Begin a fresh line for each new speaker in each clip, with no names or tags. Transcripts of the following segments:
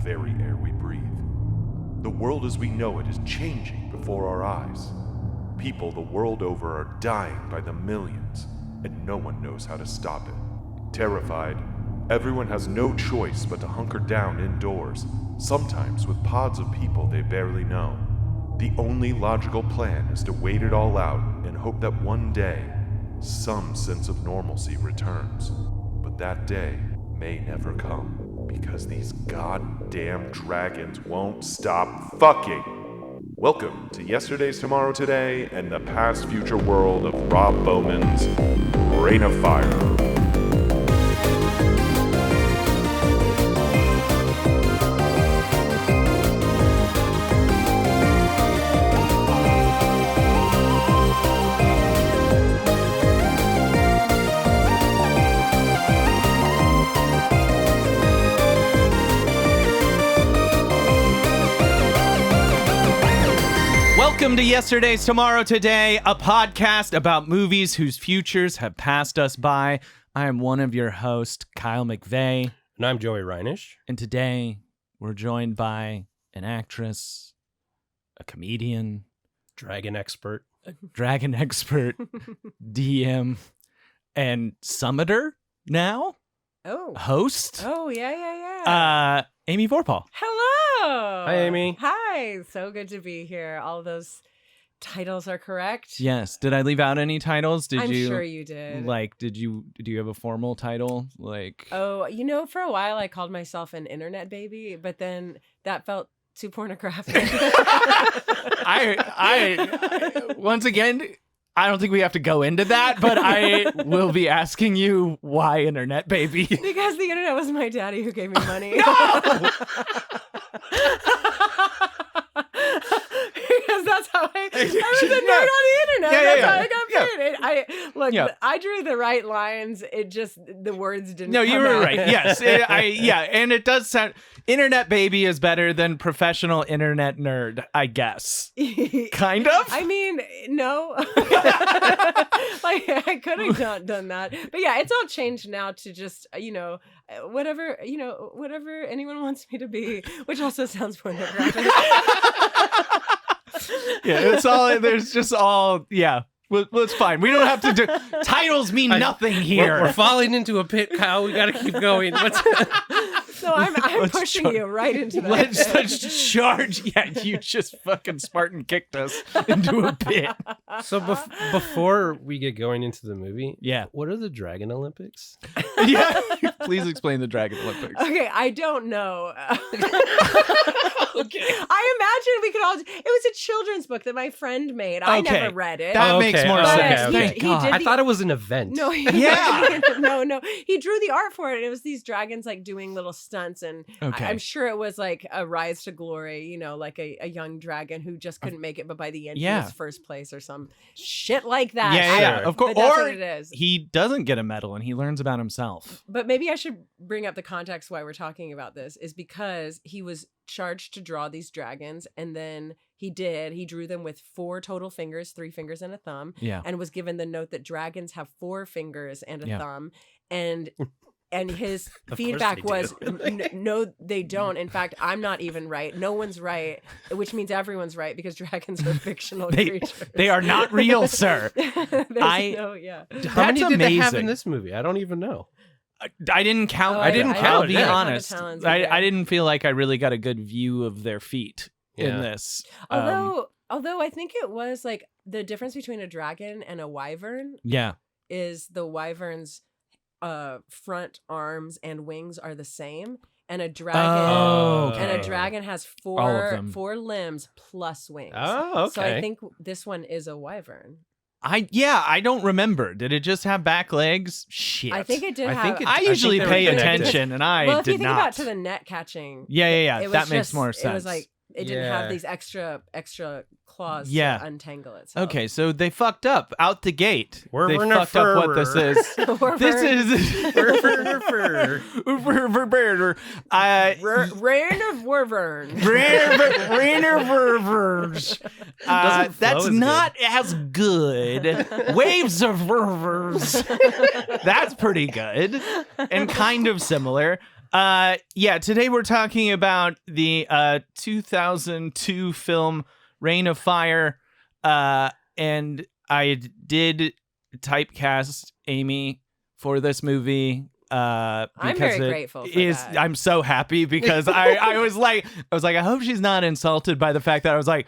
very air we breathe. The world as we know it is changing before our eyes. People the world over are dying by the millions, and no one knows how to stop it. Terrified, everyone has no choice but to hunker down indoors, sometimes with pods of people they barely know. The only logical plan is to wait it all out and hope that one day, some sense of normalcy returns. But that day may never come, because these goddamn dragons won't stop fucking. Welcome to Yesterday's Tomorrow Today and the Past Future World of Rob Bowman's Reign of Fire.
Welcome to Yesterday's Tomorrow Today, a podcast about movies whose futures have passed us by. I am one of your hosts, Kyle McVeigh.
And I'm Joey Reinish.
And today, we're joined by an actress, a comedian,
Dragon expert,
DM, and summiter now?
Oh.
Host?
Oh, yeah.
Amy Vorpahl.
Hello.
Hi, Amy.
Hi. So good to be here. All those titles are correct.
Yes. Did I leave out any titles?
I'm sure you did.
Do you have a formal title?
Oh, for a while I called myself an internet baby, but then that felt too pornographic.
I once again, I don't think we have to go into that, but I will be asking you why internet baby.
Because the internet was my daddy who gave me money. Because that's how I was a nerd on the internet. That's how I got paid. I drew the right lines. It just, the words didn't
No, you
come
were
out.
right. Yes. And it does sound, internet baby is better than professional internet nerd, I guess. Kind of?
I mean, no. I could have not done that. But yeah, it's all changed now to just, whatever anyone wants me to be, which also sounds pornographic.
It's fine. We don't have to do, titles mean nothing here.
We're falling into a pit, Kyle. We got to keep going.
So I'm pushing you right into that.
Let's charge. Yeah, you just fucking Spartan kicked us into a pit.
So before we get going into the movie,
yeah,
what are the Dragon Olympics?
Yeah, please explain the Dragon Olympics.
Okay, I don't know.
Okay,
I imagine we could all. It was a children's book that my friend made. I never read it.
That makes more sense.
Okay.
Thank God.
I thought it was an event.
No,
yeah.
No. He drew the art for it, and it was these dragons doing little stunts, and I'm sure it was like a rise to glory. Like a young dragon who just couldn't make it, but by the end he was first place or some shit like that.
Yeah, of course.
But that's
or
what it is.
He doesn't get a medal, and he learns about himself.
But maybe I should bring up the context why we're talking about this is because he was charged to draw these dragons, and then he drew them with 4 total fingers, 3 fingers and a thumb, and was given the note that dragons have 4 fingers and a thumb, and his feedback was no, they don't. In fact, I'm not even right. No one's right, which means everyone's right because dragons are fictional creatures.
They are not real, sir.
How many did they have in this movie? I don't even know.
I didn't count.
I didn't count.
I'll be honest.
I
didn't feel like I really got a good view of their feet in this.
Although I think it was like the difference between a dragon and a wyvern.
Yeah,
is the wyvern's front arms and wings are the same, and a dragon has 4 limbs plus wings.
Oh, okay.
So I think this one is a wyvern.
I don't remember. Did it just have back legs? Shit.
I think it did.
I usually pay attention, and I did not.
Well, if you think about to the net catching.
Yeah. That makes more sense.
It was like it didn't have these extra claws to untangle it. So.
Okay, so they fucked up out the gate. They
fucked
fucked up what this is. This is
Rain of Wyvern.
Rain of Wyverns. That's not as good. Waves of Wyverns. That's pretty good and kind of similar. Today we're talking about the 2002 film Reign of Fire. And I did typecast Amy for this movie. I'm
very grateful for that.
I'm so happy because I was like, I hope she's not insulted by the fact that I was like,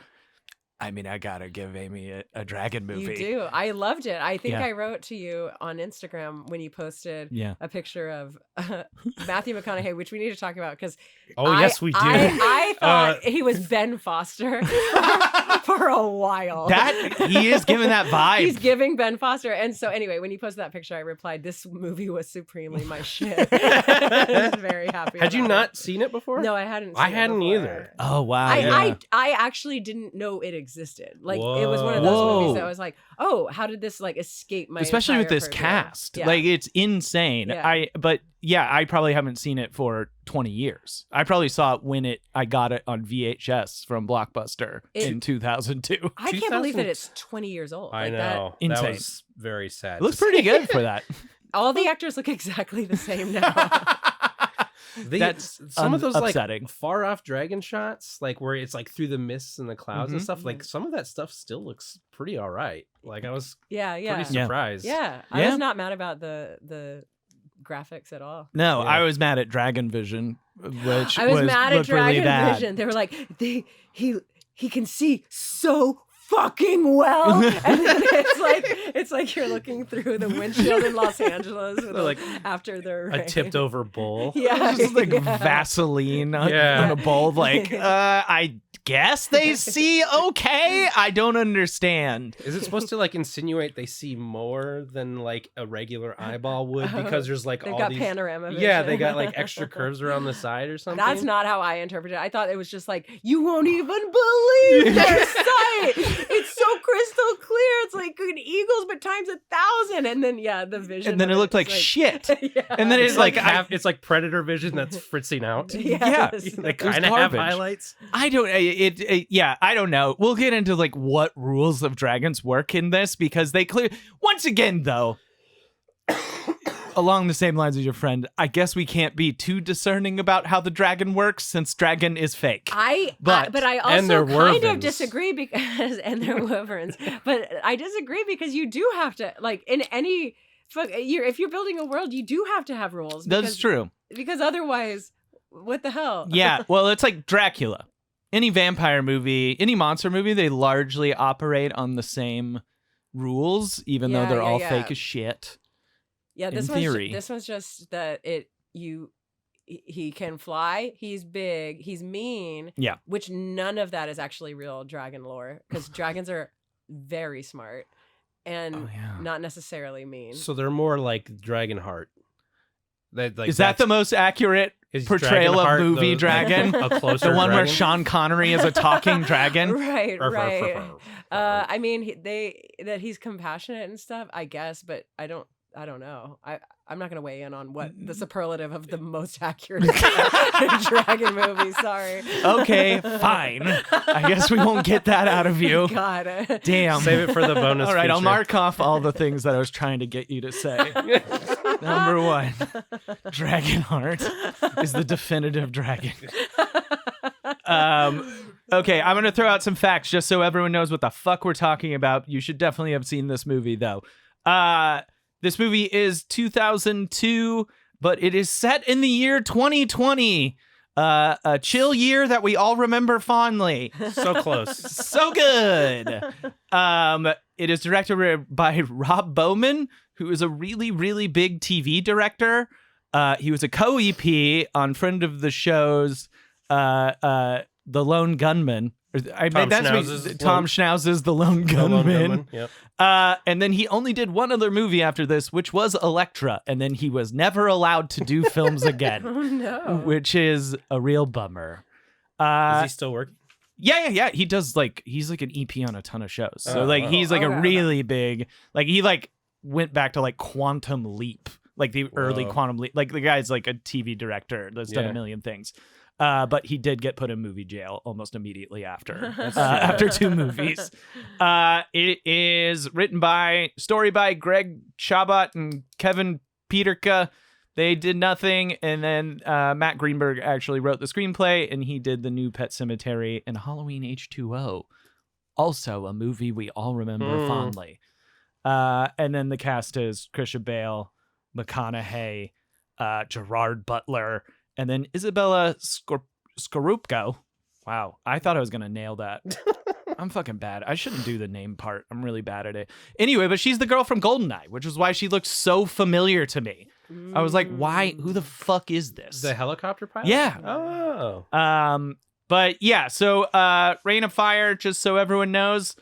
I mean, I gotta give Amy a dragon movie.
You do. I loved it. I think I wrote to you on Instagram when you posted a picture of Matthew McConaughey, which we need to talk about because
yes, we do.
I thought he was Ben Foster for a while.
That he is giving that vibe.
He's giving Ben Foster. And so anyway, when you posted that picture, I replied, "This movie was supremely my shit." I was very happy.
Had you not seen it before?
No, I hadn't.
I hadn't either.
Oh wow!
I actually didn't know it existed. Like it was one of those movies that I was like, oh, how did this like escape my?
Especially with this cast, like it's insane. I probably haven't seen it for 20 years. I probably saw it when I got it on VHS from Blockbuster in 2002.
I can't believe that it's 20 years old.
I know.
Insane.
That was very sad.
It looks pretty good for that.
All the actors look exactly the same now.
That's
some of those
upsetting.
Like far off dragon shots, like where it's like through the mists and the clouds and stuff. Like some of that stuff still looks pretty all right. Like I was pretty surprised.
I was not mad about the graphics at all.
No, I was mad at Dragon Vision, which
I was mad at Dragon
really
Vision. They were like, he can see so fucking well, and then it's like you're looking through the windshield in Los Angeles with
like
after the rain.
A tipped over bowl.
It's just like Vaseline on a bowl. Like I guess they see okay. I don't understand.
Is it supposed to like insinuate they see more than like a regular eyeball would because there's like
they've
all
got
these
panorama vision.
Yeah, they got like extra curves around the side or something.
That's not how I interpreted it. I thought it was just like, you won't even believe their sight. It's so crystal clear. It's like good eagles, but times 1,000. And then the vision.
And then it looked like shit. And then
it's like it's like predator vision that's fritzing out. They kind of have highlights.
I don't. I don't know. We'll get into like what rules of dragons work in this because they once again though. Along the same lines as your friend, I guess we can't be too discerning about how the dragon works since dragon is fake.
But I also kind of disagree because and they're wyverns. But I disagree because you do have to like in any if you're building a world, you do have to have rules.
That's true.
Because otherwise, what the hell?
Yeah, well, it's like Dracula. Any vampire movie, any monster movie, they largely operate on the same rules, even though they're all fake as shit.
Yeah, this one's just that he can fly, he's big, he's mean.
Yeah.
Which none of that is actually real dragon lore because dragons are very smart and not necessarily mean.
So they're more like Dragonheart.
Is that the most accurate portrayal of movie dragon?
A closer
the one
dragon?
where Sean Connery is a talking dragon?
Right. I mean, that he's compassionate and stuff, I guess, but I don't know. I'm not going to weigh in on what the superlative of the most accurate dragon movie. Sorry.
Okay, fine. I guess we won't get that out of you.
God.
Damn.
Save it for the bonus
All right,
feature.
I'll mark off all the things that I was trying to get you to say. Number 1, Dragonheart is the definitive dragon. Okay, I'm going to throw out some facts just so everyone knows what the fuck we're talking about. You should definitely have seen this movie, though. This movie is 2002, but it is set in the year 2020. A chill year that we all remember fondly.
So close.
So good. It is directed by Rob Bowman, who is a really, really big TV director. He was a co-EP on friend of the show's The Lone Gunman. Tom Schnauz's The Lone Gunman.
Yep.
And then he only did one other movie after this, which was Elektra, and then he was never allowed to do films again.
Oh no!
Which is a real bummer.
Is he still working?
Yeah. He does he's like an EP on a ton of shows. So he's like a really big he went back to like Quantum Leap, like the early Quantum Leap. Like the guy's like a TV director that's done a million things. But he did get put in movie jail almost immediately after 2 movies. It is written story by Greg Chabot and Kevin Peterka, They did nothing, and then Matt Greenberg actually wrote the screenplay, and he did the new Pet Sematary and Halloween H2O, also a movie we all remember fondly. And then the cast is Christian Bale, McConaughey, Gerard Butler, and then Isabella Scorupco. Wow, I thought I was gonna nail that. I'm fucking bad. I shouldn't do the name part. I'm really bad at it. Anyway, but she's the girl from Goldeneye, which is why she looks so familiar to me. I was like, why? Who the fuck is this?
The helicopter pilot?
Yeah.
Oh.
But yeah, so Reign of Fire, just so everyone knows,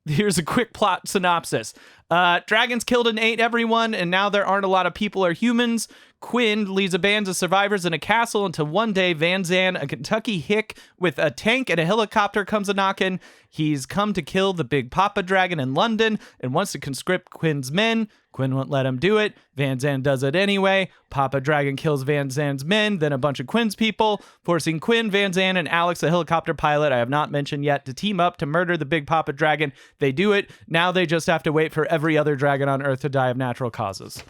here's a quick plot synopsis. Dragons killed and ate everyone, and now there aren't a lot of people or humans. Quinn leads a band of survivors in a castle until one day Van Zandt, a Kentucky hick with a tank and a helicopter, comes a-knocking. He's come to kill the big Papa Dragon in London and wants to conscript Quinn's men. Quinn won't let him do it. Van Zandt does it anyway. Papa Dragon kills Van Zandt's men, then a bunch of Quinn's people, forcing Quinn, Van Zandt, and Alex, the helicopter pilot I have not mentioned yet, to team up to murder the big Papa Dragon. They do it. Now they just have to wait for every other dragon on Earth to die of natural causes.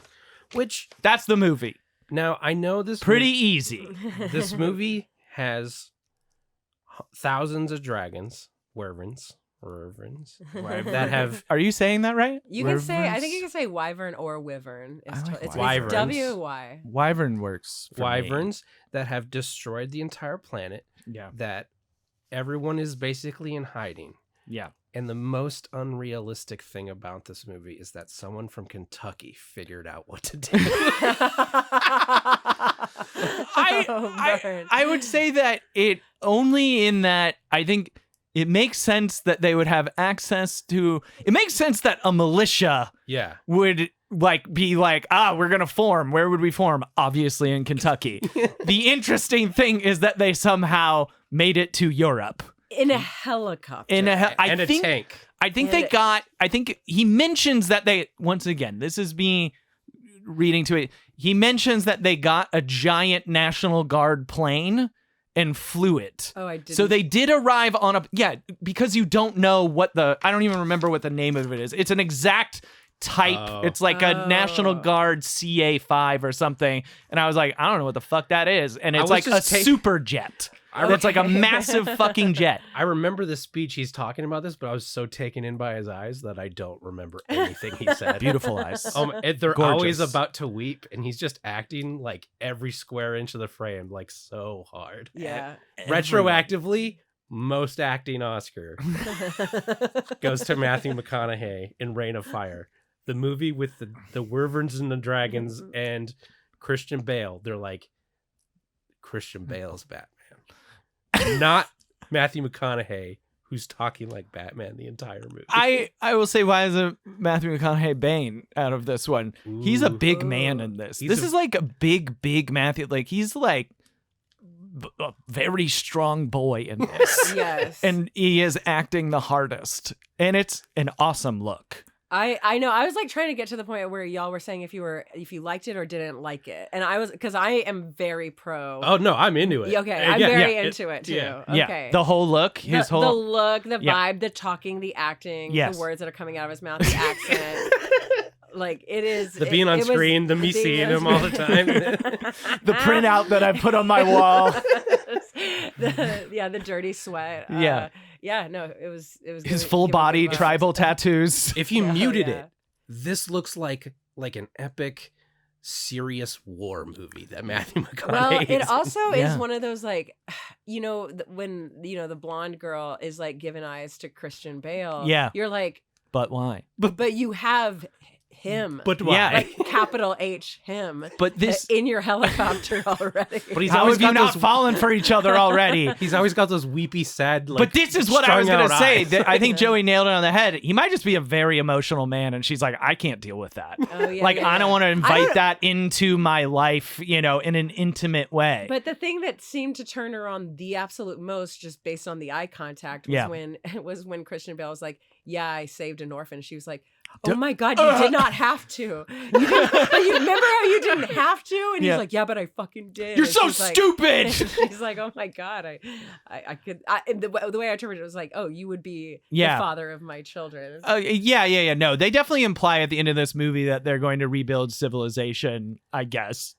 Which,
that's the movie.
Now, I know this...
Pretty easy.
This movie has thousands of dragons, wyverns, that have...
Are you saying that right?
You can say... I think you can say wyvern or wyvern. It's
wyverns.
W-Y.
Wyvern works for
wyverns
me.
That have destroyed the entire planet.
Yeah.
That everyone is basically in hiding.
Yeah.
And the most unrealistic thing about this movie is that someone from Kentucky figured out what to do.
I would say that it only in that I think it makes sense that they would have access to. It makes sense that a militia would be like, we're going to form. Where would we form? Obviously in Kentucky. The interesting thing is that they somehow made it to Europe.
In a helicopter.
And a tank.
I think I think he mentions that they, once again, this is me reading to it. He mentions that they got a giant National Guard plane and flew it. Oh, I did. So they did arrive on because you don't know I don't even remember what the name of it is. It's an exact type. Oh. It's like a National Guard CA-5 or something. And I was like, I don't know what the fuck that is. And it's like a super jet. It's like a massive fucking jet.
I remember the speech he's talking about this, but I was so taken in by his eyes that I don't remember anything he said.
Beautiful eyes.
They're gorgeous. Always about to weep, and he's just acting like every square inch of the frame, like so hard.
Yeah.
Retroactively, most acting Oscar goes to Matthew McConaughey in Reign of Fire. The movie with the wyverns and the dragons and Christian Bale. They're like, Christian Bale's Batman. Not Matthew McConaughey, who's talking like Batman the entire movie.
I will say, why isn't Matthew McConaughey Bane out of this one? Ooh. He's a big man in this. This is like a big Matthew. Like, he's like a very strong boy in this.
Yes.
And he is acting the hardest. And it's an awesome look.
I know. I was like trying to get to the point where y'all were saying if you liked it or didn't like it, and I was, because I am very pro.
Oh no, I'm into it.
Okay, I'm very into it too.
Yeah.
Okay,
the whole look, the
look, the vibe, the talking, the acting, the words that are coming out of his mouth, the accent. Like, it is
the being on screen, the me seeing him all the time,
the printout that I put on my wall,
the dirty sweat. No, it was
his full body tribal tattoos.
If you muted it, this looks like an epic, serious war movie that Matthew McConaughey.
Well, it also is one of those, like, when the blonde girl is like giving eyes to Christian Bale.
Yeah,
you're like,
but why?
But you have him.
But why?
Yeah.
Like capital H him.
But this
in your helicopter already.
But he's always got not fallen for each other already.
He's always got those weepy, sad. Like,
but this is what I was gonna say. I think Joey nailed it on the head. He might just be a very emotional man, and she's like, I can't deal with that.
Oh, yeah,
like, I don't want to invite that into my life, in an intimate way.
But the thing that seemed to turn her on the absolute most, just based on the eye contact, was when Christian Bale was like, "Yeah, I saved an orphan." She was like, oh my God, you did not have to. You remember how you didn't have to? And he's like, yeah, but I fucking did.
You're
and
so
she's like-
stupid.
She's like, oh my God, I could. And the way I interpreted it was like, oh, you would be the father of my children.
Yeah. No, they definitely imply at the end of this movie that they're going to rebuild civilization, I guess,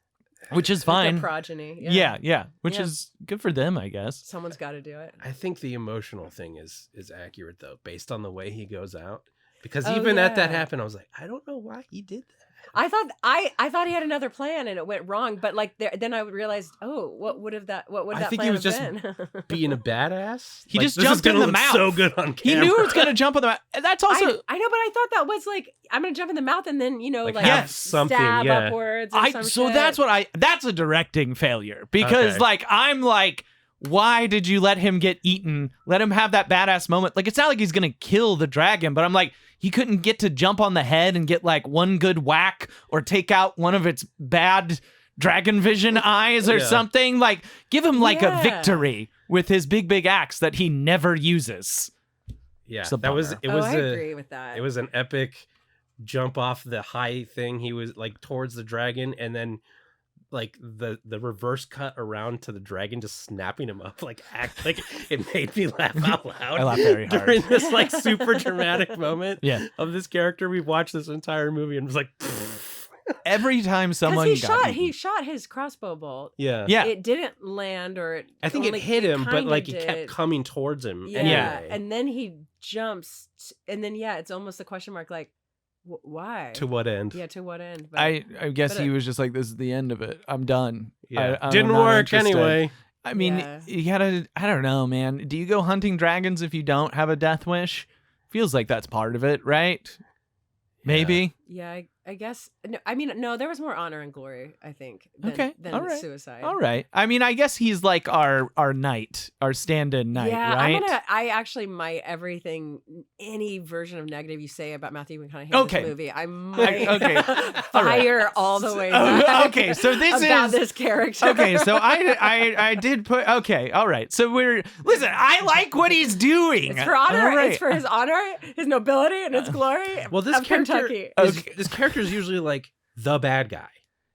which is fine.
Their progeny.
Yeah. Which is good for them, I guess.
Someone's got to do it.
I think the emotional thing is accurate though, based on the way he goes out. Because even at that happened, I was like, I don't know why he did that.
I thought he had another plan and it went wrong, but like then I realized, what would that
think
plan
he was
have
just
been?
being a badass.
He
Like,
just
this is
jumped in
gonna
the
look
mouth.
So good on camera.
He knew it was going to jump on the mouth. That's also.
I know, but I thought that was like, I'm going to jump in the mouth and then,
Like,
like
have something,
stab
yeah.
upwards or some
So
shit.
that's a directing failure because
Okay.
like I'm like, why did you let him get eaten? Let him have that badass moment. Like it's not like he's gonna kill the dragon, but I'm like, he couldn't get to jump on the head and get like one good whack or take out one of its bad dragon vision eyes or
Yeah.
something. Like give him like a victory with his big axe that he never uses.
Yeah,
It's a
that was
bummer.
it. Was
I agree with that.
It was an epic jump off the high thing. He was like towards the dragon, and then like the reverse cut around to the dragon just snapping him up. Like act like it made me laugh out loud.
I laughed very hard.
during this like super dramatic moment.
Yeah.
Of this character. We've watched this entire movie and was like,
Every time someone
Because
got
he
eaten.
shot his crossbow bolt.
yeah.
It didn't land, or
I think it
only-
hit him, but
kinda
like it kept
did.
coming towards him.
Yeah.
Anyway.
And then he jumps, and then it's almost a question mark. Like, why?
To what end?
Yeah, to what end? But
I guess
but
he
it-
was just like, this is the end of it. I'm done.
Yeah.
I'm
Didn't
not
work
interested.
anyway.
I mean,
Yeah.
you gotta, I don't know, man. Do you go hunting dragons if you don't have a death wish? Feels like that's part of it, right? Maybe.
yeah, I guess. No, I mean, no, there was more honor and glory, I think, than,
Okay,
than
all right,
suicide.
All right. I mean, I guess he's like our knight, our stand-in knight,
Yeah,
right?
I actually might everything, any version of negative you say about Matthew McConaughey in
Okay.
this movie, I might
Okay.
fire all the way
Oh,
back.
okay, so this
about
is-
this character.
Okay, so I did put, okay, all right. So listen, I like what he's doing.
It's for honor.
All right.
It's for his honor, his nobility, and his glory.
Well, this
of
character
Kentucky.
this character is usually like the bad guy.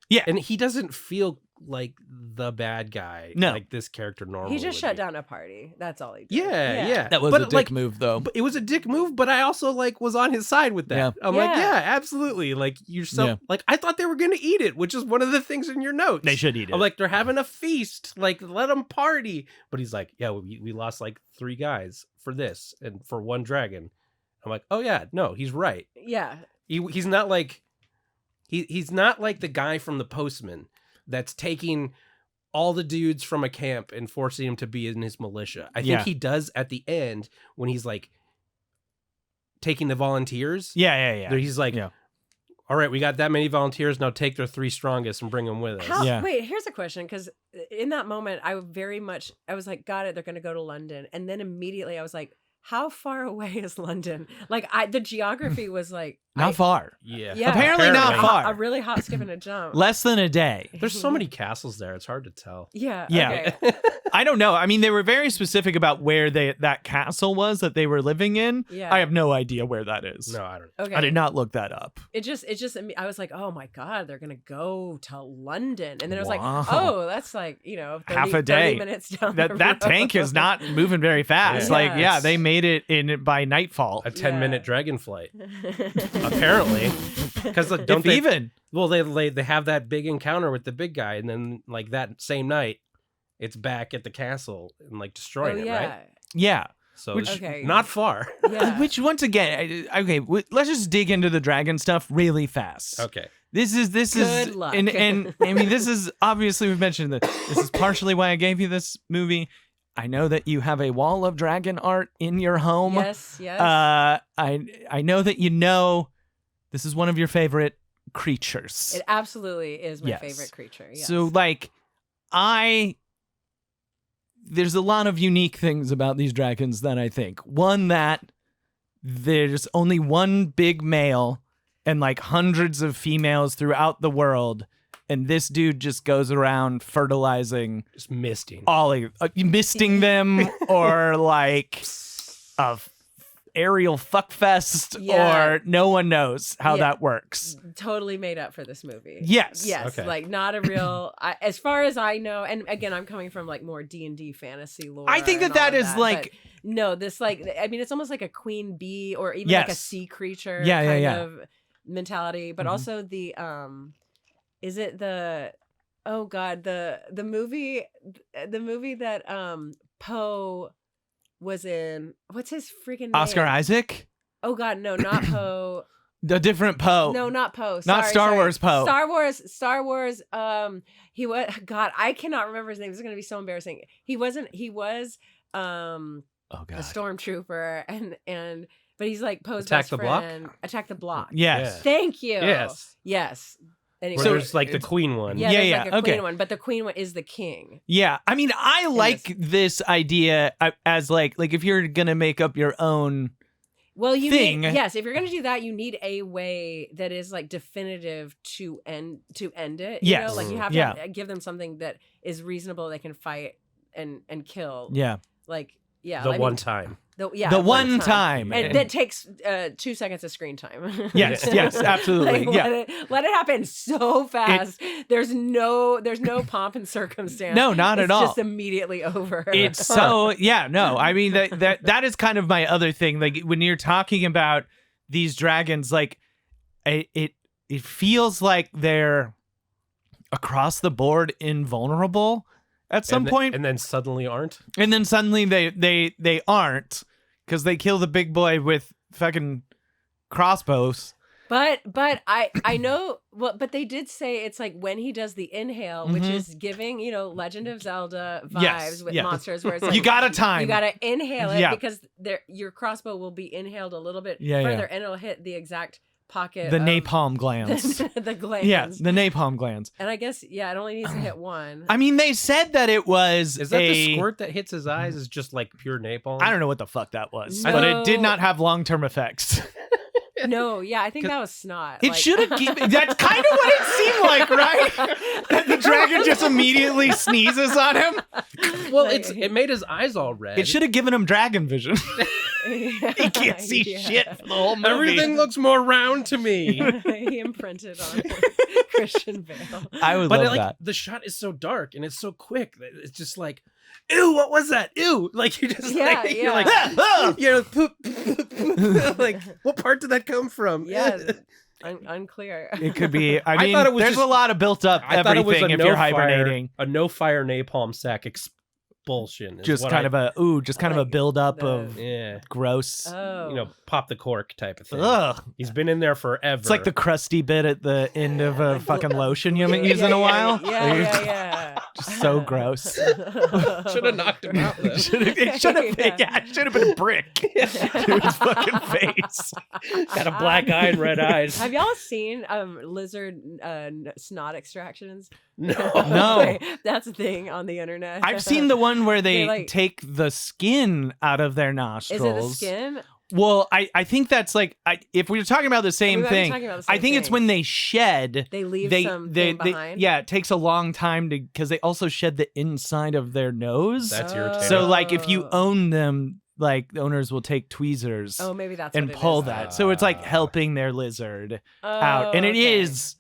Yeah.
And he doesn't feel like the bad guy.
No.
Like this character normally.
He just
would
shut
be.
down a party. That's all he did.
Yeah.
That was
But,
a dick
like,
move, though.
But it was a dick move, but I also like was on his side with that.
Yeah.
I'm like,
Yeah.
yeah, absolutely. Like you're so
Yeah.
like I thought they were gonna eat it, which is one of the things in your notes.
They should eat it.
I'm like, they're having a feast. Like, let them party. But he's like, yeah, we lost like 3 guys for this and for 1 dragon. I'm like, oh yeah, no, he's right.
Yeah.
He's not like he's not like the guy from The Postman that's taking all the dudes from a camp and forcing him to be in his militia. I think
Yeah.
he does at the end when he's like taking the volunteers.
Yeah.
He's like,
Yeah.
all right, we got that many volunteers. Now take their 3 strongest and bring them with us.
Yeah.
Wait, here's a question, because in that moment, I was like, got it, they're going to go to London. And then immediately I was like, how far away is London? Like, the geography was like,
Not far.
Yeah.
Yeah.
Apparently not far.
a really hot skip and a jump.
Less than a day.
There's so many castles there. It's hard to tell.
Yeah.
Yeah.
Okay.
I don't know. I mean, they were very specific about where that castle was that they were living in.
Yeah.
I have no idea where that is.
No, I don't.
Okay.
I did not look that up.
It just, I was like, oh my God, they're going to go to London. And then it was
Wow.
like, oh, that's like, 30,
Half a day.
30 minutes down
That
the
that tank
road.
is not moving very fast.
Yeah.
Like, yeah, they made it in by nightfall.
A 10-minute dragon flight,
Apparently.
apparently. Because don't
If
they?
even.
Well, they have that big encounter with the big guy, and then like that same night, it's back at the castle and like destroying it, right?
Yeah.
So
Which-
it's
Okay.
not far.
Yeah.
Which once again, okay, let's just dig into the dragon stuff really fast.
Okay.
This is
Good luck.
and I mean this is obviously we've mentioned that this is partially why I gave you this movie. I know that you have a wall of dragon art in your home.
Yes.
I know that this is one of your favorite creatures.
It absolutely is my
Yes.
favorite creature. Yes.
So like there's a lot of unique things about these dragons that I think. One, that there's only one big male and like hundreds of females throughout the world, and this dude just goes around fertilizing
Just misting.
misting them or like aerial fuckfest,
Yeah.
or no one knows how
Yeah.
that works.
Totally made up for this movie.
Yes.
Yes,
Okay.
like not a real. As far as I know, and again, I'm coming from like more D&D fantasy lore.
I think
and
that
all of
is like,
but no, this like I mean, it's almost like a queen bee or even
Yes.
like a sea creature
Yeah,
kind
yeah.
of mentality. But
Mhm.
also the is it the oh god the movie that Poe was in? What's his freaking name?
Oscar Isaac,
Oh god, no, not Poe.
the different Poe.
No, not Poe.
Not Star Wars Poe.
Star Wars. He was. God, I cannot remember his name. This is gonna be so embarrassing. He wasn't. He was.
Oh
A
god.
stormtrooper, and but he's like Poe's
Attack
best
the Block?
friend. Attack the Block.
Yes.
Thank you.
Yes.
Yes. Anyway,
Where there's like the queen one.
yeah,
Yeah,
there's
yeah,
like a
okay.
queen one, but the queen one is the king.
Yeah, I mean, I like this idea as like if you're gonna make up your own.
Well, you
Thing.
need, yes, if you're gonna do that, you need a way that is like definitive to end it. You know,
Yes.
like you have
Yeah.
to give them something that is reasonable. They can fight and kill.
Yeah.
Like yeah,
The
I mean,
one time.
The one time.
and that takes 2 seconds of screen time.
Yes, yes, absolutely.
Like,
Yeah.
let it happen so fast. There's no pomp and circumstance.
No, not
It's
at all.
just immediately over.
It's so yeah, no. I mean that is kind of my other thing. Like when you're talking about these dragons, like it feels like they're across the board invulnerable at some point,
And then suddenly aren't.
and then suddenly they aren't, because they kill the big boy with fucking crossbows.
But I know but they did say it's like when he does the inhale, which
Mhm.
is giving, Legend of Zelda vibes
Yes,
with
yeah.
monsters where it's like
You gotta time.
you gotta inhale it
Yeah.
because your crossbow will be inhaled a little bit
Yeah,
further
yeah.
and it'll hit the exact pocket
The
of
napalm glands.
the glands.
Yeah, the napalm glands.
And I guess it only needs to hit one.
I mean, they said that it was
Is that the
a
squirt that hits his eyes is just like pure napalm?
I don't know what the fuck that was,
No.
but it did not have long-term effects.
No, yeah, I think that was snot.
It
like-
should have given. That's kind of what it seemed like, right? That the dragon just immediately sneezes on him.
Well,
Like-
it made his eyes all red.
It should have given him dragon vision.
he
He can't see shit for the whole movie.
Everything looks more round to me.
He imprinted on Christian Bale.
I would
But
love
like
that.
the shot is so dark and it's so quick that it's just like, ew, what was that? Ew, like you just
Yeah,
like,
yeah.
you're like,
Ah!
you're poop, poop, poop. Like what part did that come from?
Yeah, unclear.
It could be. I mean,
thought it was
there's
just-
a lot of built up
I thought it was
everything
a
if you're
no-fire,
hibernating.
a no fire napalm sack expulsion. is
Just
what
kind
I-
of a
Like
build up
the-
of
yeah,
gross.
Oh,
pop the cork type of thing.
Ugh.
He's been in there forever.
It's like the crusty bit at the end of a fucking lotion you haven't
Yeah,
used in a
yeah,
while.
Yeah,
Like,
yeah.
Just so gross.
should have knocked him out. Though.
It should have been, it should have been a brick to his fucking face.
Got a black eye and red eyes.
Have y'all seen lizard snot extractions?
No.
No.
That's a thing on the internet.
I've seen the one where they
They, like-
take the skin out of their
Is
nostrils.
it the skin?
Well, I think that's like if we're talking about the same
We might be
thing,
talking about the
I
same
think it's
thing.
when they shed.
They leave
They,
something behind.
yeah, it takes a long time to because they also shed the inside of their nose.
That's irritating.
So like if you
Oh.
own them, like the owners will take tweezers
Oh, maybe that's
and
what it
pull
is.
that. So it's like
Ah.
helping their lizard out, and it
okay.
is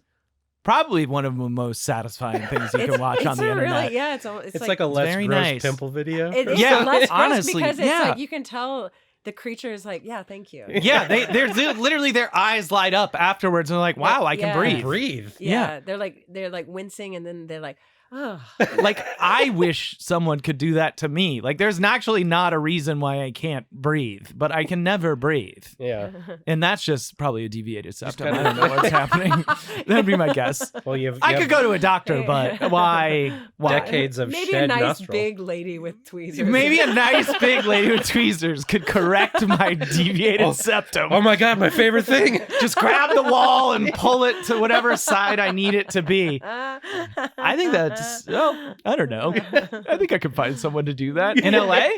probably one of the most satisfying things you can watch on the internet.
Really, yeah, it's
It's like a less
very
gross
nice.
pimple video.
It is
Yeah,
less gross
honestly,
because it's
yeah.
like you can tell the creature is like, yeah, thank you.
Yeah, they're literally their eyes light up afterwards, and they're like, "Wow, I can
Yeah.
breathe."
Breathe.
Yeah, they're like wincing, and then they're like, oh.
Like I wish someone could do that to me. Like there's actually not a reason why I can't breathe, but I can never breathe,
Yeah.
and that's just probably a deviated septum.
kinda-
I don't know what's happening. That'd be my guess.
Well, you have,
I could go to a doctor, but why? Why?
decades of
Maybe a
shed
nice
nostril.
big lady with tweezers.
Maybe a nice big lady with tweezers could correct my deviated septum.
Oh my god, my favorite thing.
Just grab the wall and pull it to whatever side I need it to be. I think that's, well, I don't know. I think I could find someone to do that in LA.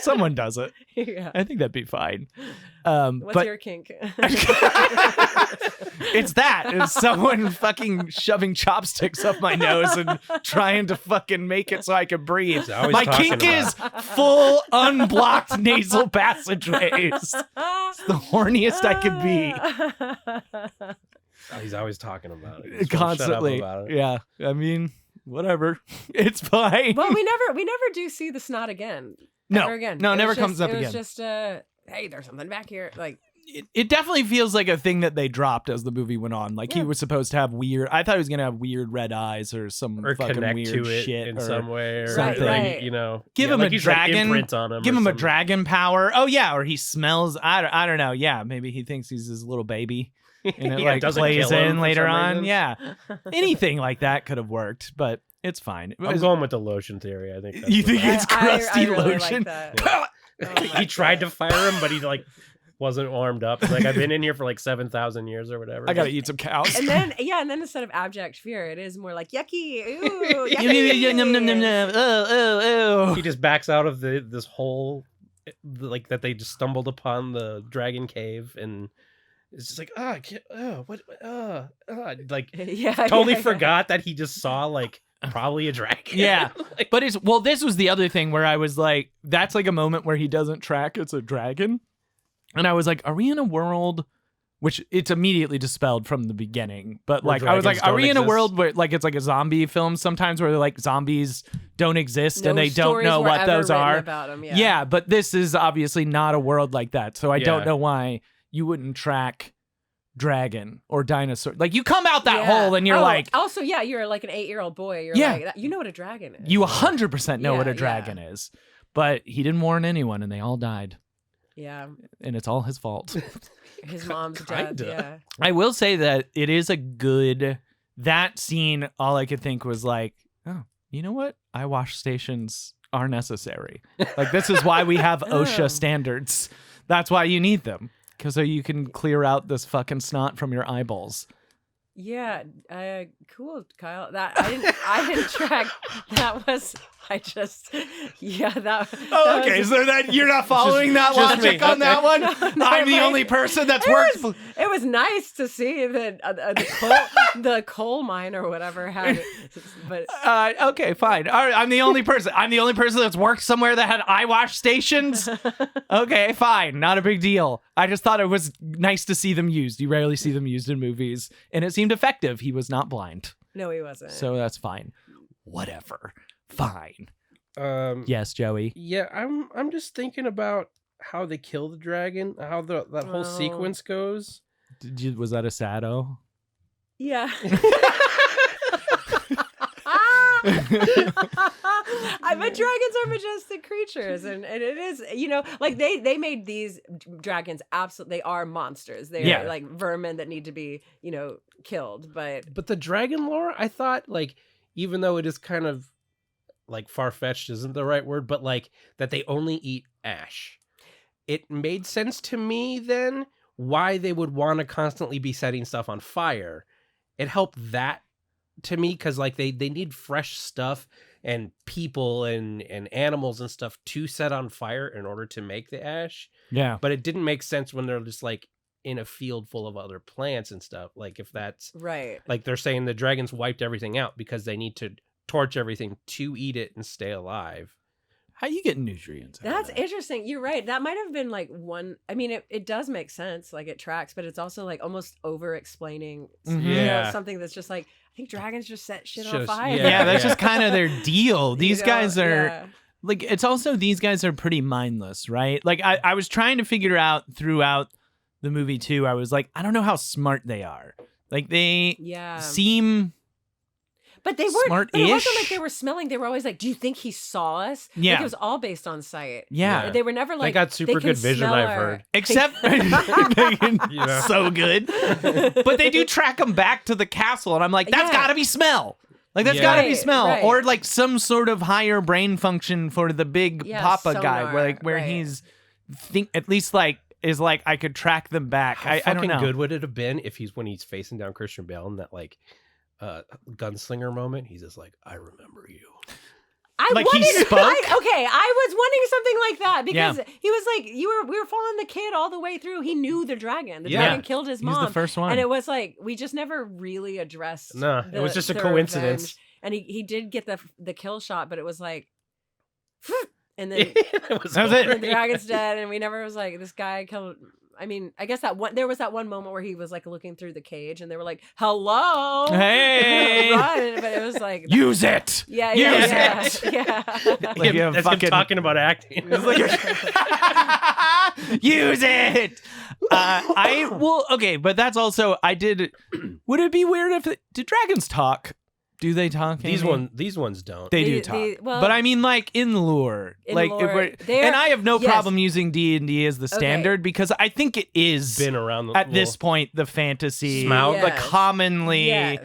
someone does it.
Yeah.
I think that'd be fine.
What's
but
your kink?
it's that. It's someone fucking shoving chopsticks up my nose and trying to fucking make it so I can breathe. My kink is full unblocked nasal passageways. It's the horniest I could be.
He's always talking about it. He's
Constantly.
shut up about it.
Yeah. I mean, whatever. It's fine.
Well, we never do see the snot again.
No.
Ever again.
No, it never
was
comes up
It
again.
was just hey, there's something back here. Like
It definitely feels like a thing that they dropped as the movie went on. Like he was supposed to have I thought he was gonna have weird red eyes or some
Or
fucking
connect
weird
to it
shit
in
or
some way, or
something.
Right.
you know,
Give him
like
a
he's like
dragon
imprint on him.
Give
or
him a
something.
dragon power. Oh yeah, or he smells. I don't know. Yeah, maybe he thinks he's his little baby, and it
Yeah,
like
doesn't
plays
kill him
in
for
later
some
on.
reason.
Yeah, anything like that could have worked, but it's fine.
I'm going with the lotion theory. I think. That's
You
the
think
one.
it's crusty
I really
lotion?
Like that.
Yeah.
Oh my
He tried to
God.
fire him, but he like wasn't warmed up. He's like, I've been in here for like 7,000 years or whatever.
I gotta eat some cows.
And then instead of abject fear, it is more like yucky. Ooh, yucky.
Nom, nom, nom, nom. Oh.
He just backs out of this hole, like that they just stumbled upon the dragon cave, and it's just like, I can't, like
Yeah,
totally
yeah.
forgot that he just saw like probably a dragon.
Yeah.
Like,
But this was the other thing where I was like, that's like a moment where he doesn't track it's a dragon. And I was like, are we in a world, which it's immediately dispelled from the beginning. But
Where
like, I was like,
dragons
are we
don't
in a
exist?
world where like, it's like a zombie film sometimes where like zombies don't exist
No
and they don't
stories
know
were
what
ever
those
written
are.
about 'em,
Yeah. But this is obviously not a world like that. So I don't
Yeah.
know why you wouldn't track dragon or dinosaur. Like you come out that
Yeah.
hole and you're
Oh,
like,
also, yeah, you're like an 8-year-old boy. You're
Yeah.
like, you know what a dragon is.
you 100% know what
Yeah,
a dragon is. But he didn't warn anyone and they all died.
Yeah,
And it's all his fault.
his mom's death.
Kinda.
Yeah.
I will say that it is a good, that scene, all I could think was like, oh, you know what? Eyewash stations are necessary. Like, this is why we have
Oh.
OSHA standards. That's why you need them. Because so you can clear out this fucking snot from your eyeballs.
Yeah, cool, Kyle. That I didn't track. That was that.
Oh,
that
okay.
was-
So that you're not following that
just
logic
me.
on that one?
No,
I'm the
right.
only person that's
It
worked.
was, it was nice to see that the coal mine or whatever had, but
Okay, fine. All right, I'm the only person. I'm the only person that's worked somewhere that had eyewash stations. Okay, fine. Not a big deal. I just thought it was nice to see them used. You rarely see them used in movies, and it seemed effective. He was not blind,
no, he wasn't.
so that's fine. Whatever. Fine.
um,
Yes, Joey.
yeah, I'm just thinking about how they kill the dragon, how that whole
Oh.
sequence goes.
Was that a sado?
Yeah. But dragons are majestic creatures, and it is, like they made these dragons absolutely, they are monsters. They're
Yeah.
like vermin that need to be, killed. But
The dragon lore, I thought, like, even though it is kind of like far-fetched isn't the right word, but like that they only eat ash. It made sense to me then why they would want to constantly be setting stuff on fire. It helped that to me because like they need fresh stuff and people and animals and stuff to set on fire in order to make the ash.
Yeah.
But it didn't make sense when they're just like in a field full of other plants and stuff. Like if that's
right.
like they're saying the dragons wiped everything out because they need to torch everything to eat it and stay alive.
How you get nutrients? out of
That's
that?
interesting. You're right. That might have been like one. I mean, it does make sense. Like it tracks, but it's also like almost over explaining.
Mhm.
Yeah.
Something that's just like I think dragons just set shit on
Just-
fire.
Yeah, that's
Yeah.
just kind of their deal. These
You know?
guys are.
Yeah.
Like, it's also, these guys are pretty mindless, right? Like, I was trying to figure out throughout the movie too, I was like, I don't know how smart they are. Like, they
Yeah.
seem
But they weren't.
smart-ish.
But it wasn't like they were smelling. They were always like, "Do you think he saw us?"
Yeah.
Like, it was all based on sight.
Yeah.
They were never like.
got super
can
good vision,
smell
I've
our-
heard.
except
Yeah.
so good. But they do track them back to the castle, and I'm like, that's
Yeah.
gotta be smell. Like, that's
Yeah.
gotta be
Right,
smell,
right.
or like some sort of higher brain function for the big
Yeah,
Papa guy,
sonar,
where like where
right.
he's at least like is like I could track them back.
How
I don't
fucking
know.
good would it have been if when he's facing down Christian Bale in that like gunslinger moment, he's just like, I remember you.
I
Like,
wanted,
he spoke?
I was wanting something like that because he was like, we were following the kid all the way through. He knew the dragon. The dragon killed his mom.
He's the first one.
And it was like, we just never really addressed.
No, it was just a
the
coincidence.
revenge. And he did get the kill shot, but it was like, and then
That was
it.
the dragon's dead, and we never was like, this guy killed. I mean, I guess there was that one moment where he was like looking through the cage, and they were like, "Hello,
hey,"
Run. But it was like,
use it.
yeah.
Like,
Him, that's him talking about acting.
Use it. I will. Okay, but that's also I did. Would it be weird if did dragons talk? Do they talk?
These ones don't.
They do talk. But I mean, like in lore, like if we're, and I have no problem using D&D as the standard because I think it is
been around
at this point the fantasy,
Smaug,
the commonly,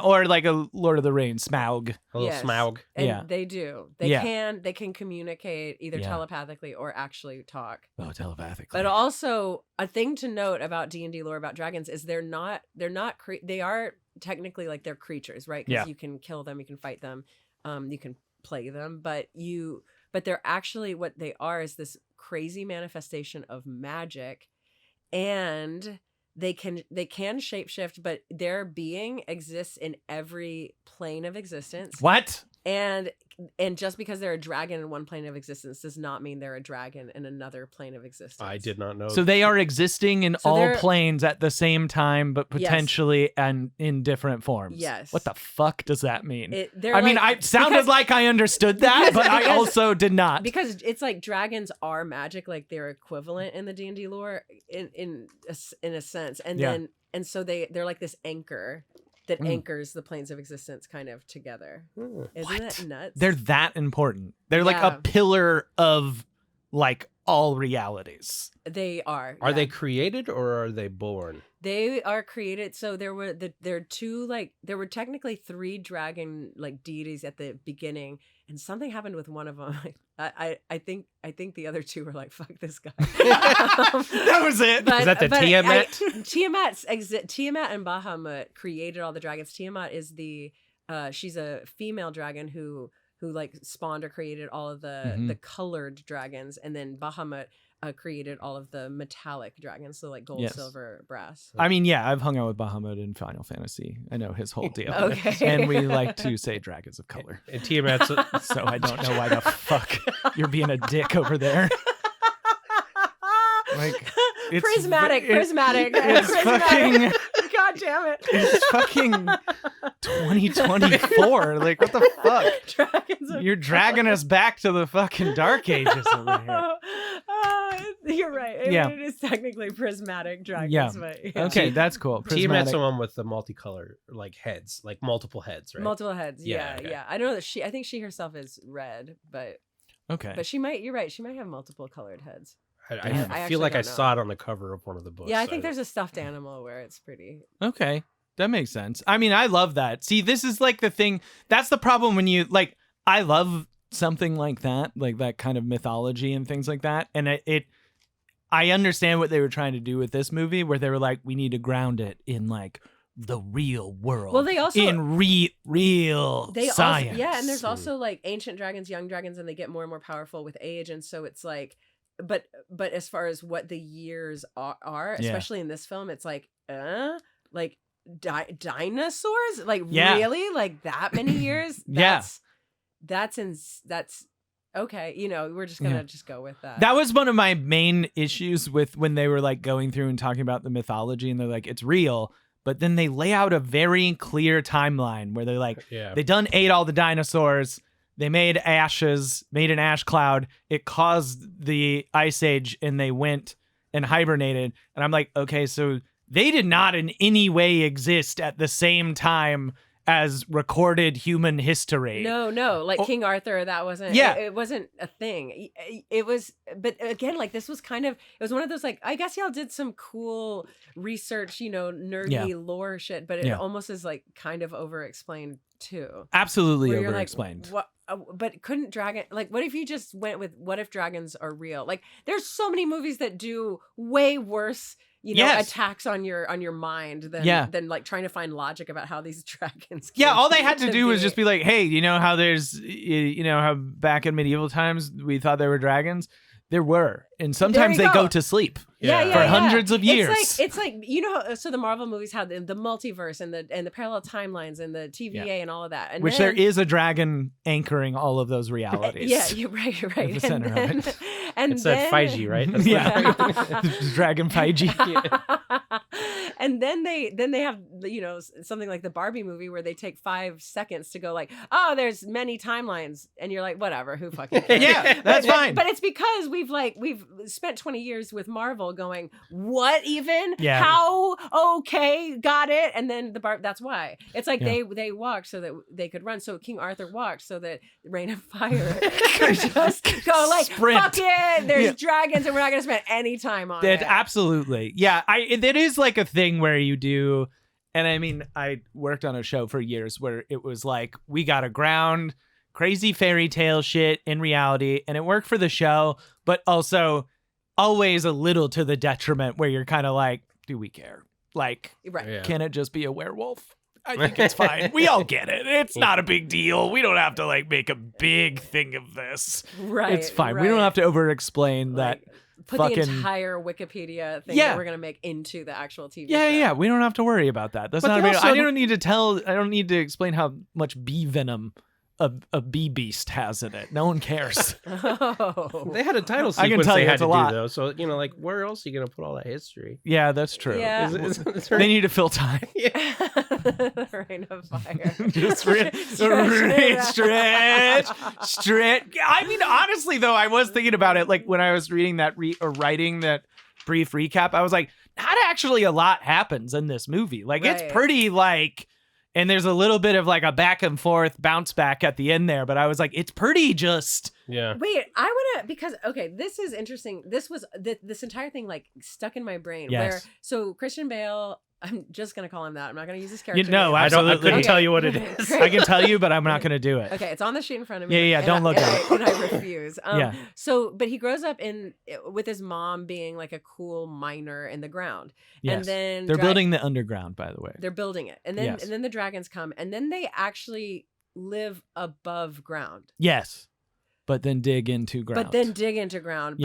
or like a Lord of the Rings, Smaug,
a little Smaug.
And they do. They can communicate either telepathically or actually talk.
Oh, telepathically.
But also a thing to note about D&D lore about dragons is they are technically like they're creatures, right? Because you can kill them, you can fight them, you can play them, but they're actually what they are is this crazy manifestation of magic, and they can shapeshift, but their being exists in every plane of existence.
What?
And just because they're a dragon in one plane of existence does not mean they're a dragon in another plane of existence.
I did not know.
So they are existing in all planes at the same time, but potentially and in different forms.
Yes.
What the fuck does that mean?
I
sounded like I understood that, but I also did not.
Because it's like dragons are magic, like they're equivalent in the D&D lore in a sense, and so they're like this anchor that anchors the planes of existence kind of together. Isn't that nuts?
They're that important. They're like a pillar of like all realities.
They are.
Are they created or are they born?
They are created. So there were technically 3 dragon like deities at the beginning, and something happened with one of them. I think the other 2 were like, fuck this guy.
That was it.
Is that the Tiamat?
Tiamat and Bahamut created all the dragons. Tiamat is she's a female dragon who like spawned or created all of the colored dragons, and then Bahamut created all of the metallic dragons, so like gold, silver, brass.
I mean, I've hung out with Bahamut in Final Fantasy. I know his whole deal.
Okay.
And we like to say dragons of color.
And Tiamat's
so I don't know why the fuck you're being a dick over there. Like,
prismatic.
It's fucking.
God damn it!
It's fucking 2024. Like, what the fuck? You're dragging us back to the fucking dark ages over here.
You're right. I mean, it is technically prismatic dragons. But,
Okay, that's cool.
Tiamat's the one with the multicolor like heads, like multiple heads, right?
Multiple heads. Yeah. I know that I think she herself is red, but she might. You're right. She might have multiple colored heads.
I feel like I saw it on the cover of one of the books.
Yeah, I think there's a stuffed animal where it's pretty.
Okay, that makes sense. I mean, I love that. See, this is like the thing. That's the problem when you like. I love something like that kind of mythology and things like that. And I understand what they were trying to do with this movie, where they were like, we need to ground it in like the real world.
Well, they also
in real science.
And there's also like ancient dragons, young dragons, and they get more and more powerful with age, and so it's like. But as far as what the years are, especially in this film, it's like dinosaurs, like really, like that many years. That's okay. You know, we're just gonna just go with that.
That was one of my main issues with when they were like going through and talking about the mythology, and they're like, it's real. But then they lay out a very clear timeline where they're like, they done ate all the dinosaurs. They made an ash cloud. It caused the ice age, and they went and hibernated. And I'm like, okay, so they did not in any way exist at the same time as recorded human history.
No, like King Arthur, that wasn't. It wasn't a thing. It was, but again, like this was kind of. It was one of those like I guess y'all did some cool research, nerdy lore shit, but it almost is like kind of over-explained too.
Absolutely over-explained.
Like, what? But couldn't dragon like what if you just went with what if dragons are real? Like there's so many movies that do way worse attacks on your mind than like trying to find logic about how these dragons.
All they had to do was just be like, hey, you know how how back in medieval times we thought there were dragons? There were, and sometimes they go to sleep for hundreds of years.
It's like so the Marvel movies had the multiverse and the parallel timelines and the TVA and all of that. And
which there is a dragon anchoring all of those realities.
Yeah, you're right.
At the center of it.
And
it's that Feige, right?
That's Dragon Feige.
And then they have something like the Barbie movie where they take 5 seconds to go like, oh, there's many timelines, and you're like, whatever, who fucking cares?
Yeah, that's fine.
But it's because we've spent 20 years with Marvel going, what even?
Yeah.
How? Okay, got it. And then that's why. It's like they walked so that they could run. So King Arthur walked so that Rain of Fire could just go like,
sprint.
Fuck it, there's dragons and we're not going to spend any time on it.
Absolutely. Yeah, it is like a thing where you do, and I mean, I worked on a show for years where it was like, we got to ground crazy fairy tale shit in reality, and it worked for the show, but also always a little to the detriment where you're kind of like, do we care? Like, can it just be a werewolf? I think it's fine. We all get it. It's not a big deal. We don't have to like make a big thing of this.
Right.
It's fine. We don't have to over explain that.
Put the entire Wikipedia thing that we're gonna make into the actual TV show.
Yeah. We don't have to worry about that. That's not a big deal. I don't need to explain how much bee venom a bee beast has in it. No one cares.
Oh.
They had a title
I can
sequence
tell
they
you
had
it's
to
a lot.
do though. So like, where else are you gonna put all that history?
Yeah, that's true.
Yeah.
They need to fill time.
Rain of Fire.
Just stretch. I mean, honestly, though, I was thinking about it. Like when I was reading that writing that brief recap, I was like, not actually a lot happens in this movie. Like it's pretty like. And there's a little bit of like a back and forth bounce back at the end there, but I was like, it's pretty just.
Yeah.
Wait, I want to, because, okay, this is interesting. This was, this entire thing like stuck in my brain.
Yes.
So Christian Bale, I'm just going to call him that. I'm not going to use his character.
Absolutely.
I couldn't tell you what it is.
I can tell you, but I'm not going to do it.
Okay, it's on the sheet in front of me.
Yeah, don't look at it.
And I refuse.
Yeah.
So, but he grows up with his mom being like a cool miner in the ground.
Yes.
And then
they're building the underground, by the way.
They're building it. And then the dragons come, and then they actually live above ground.
Yes. But then dig into ground.
But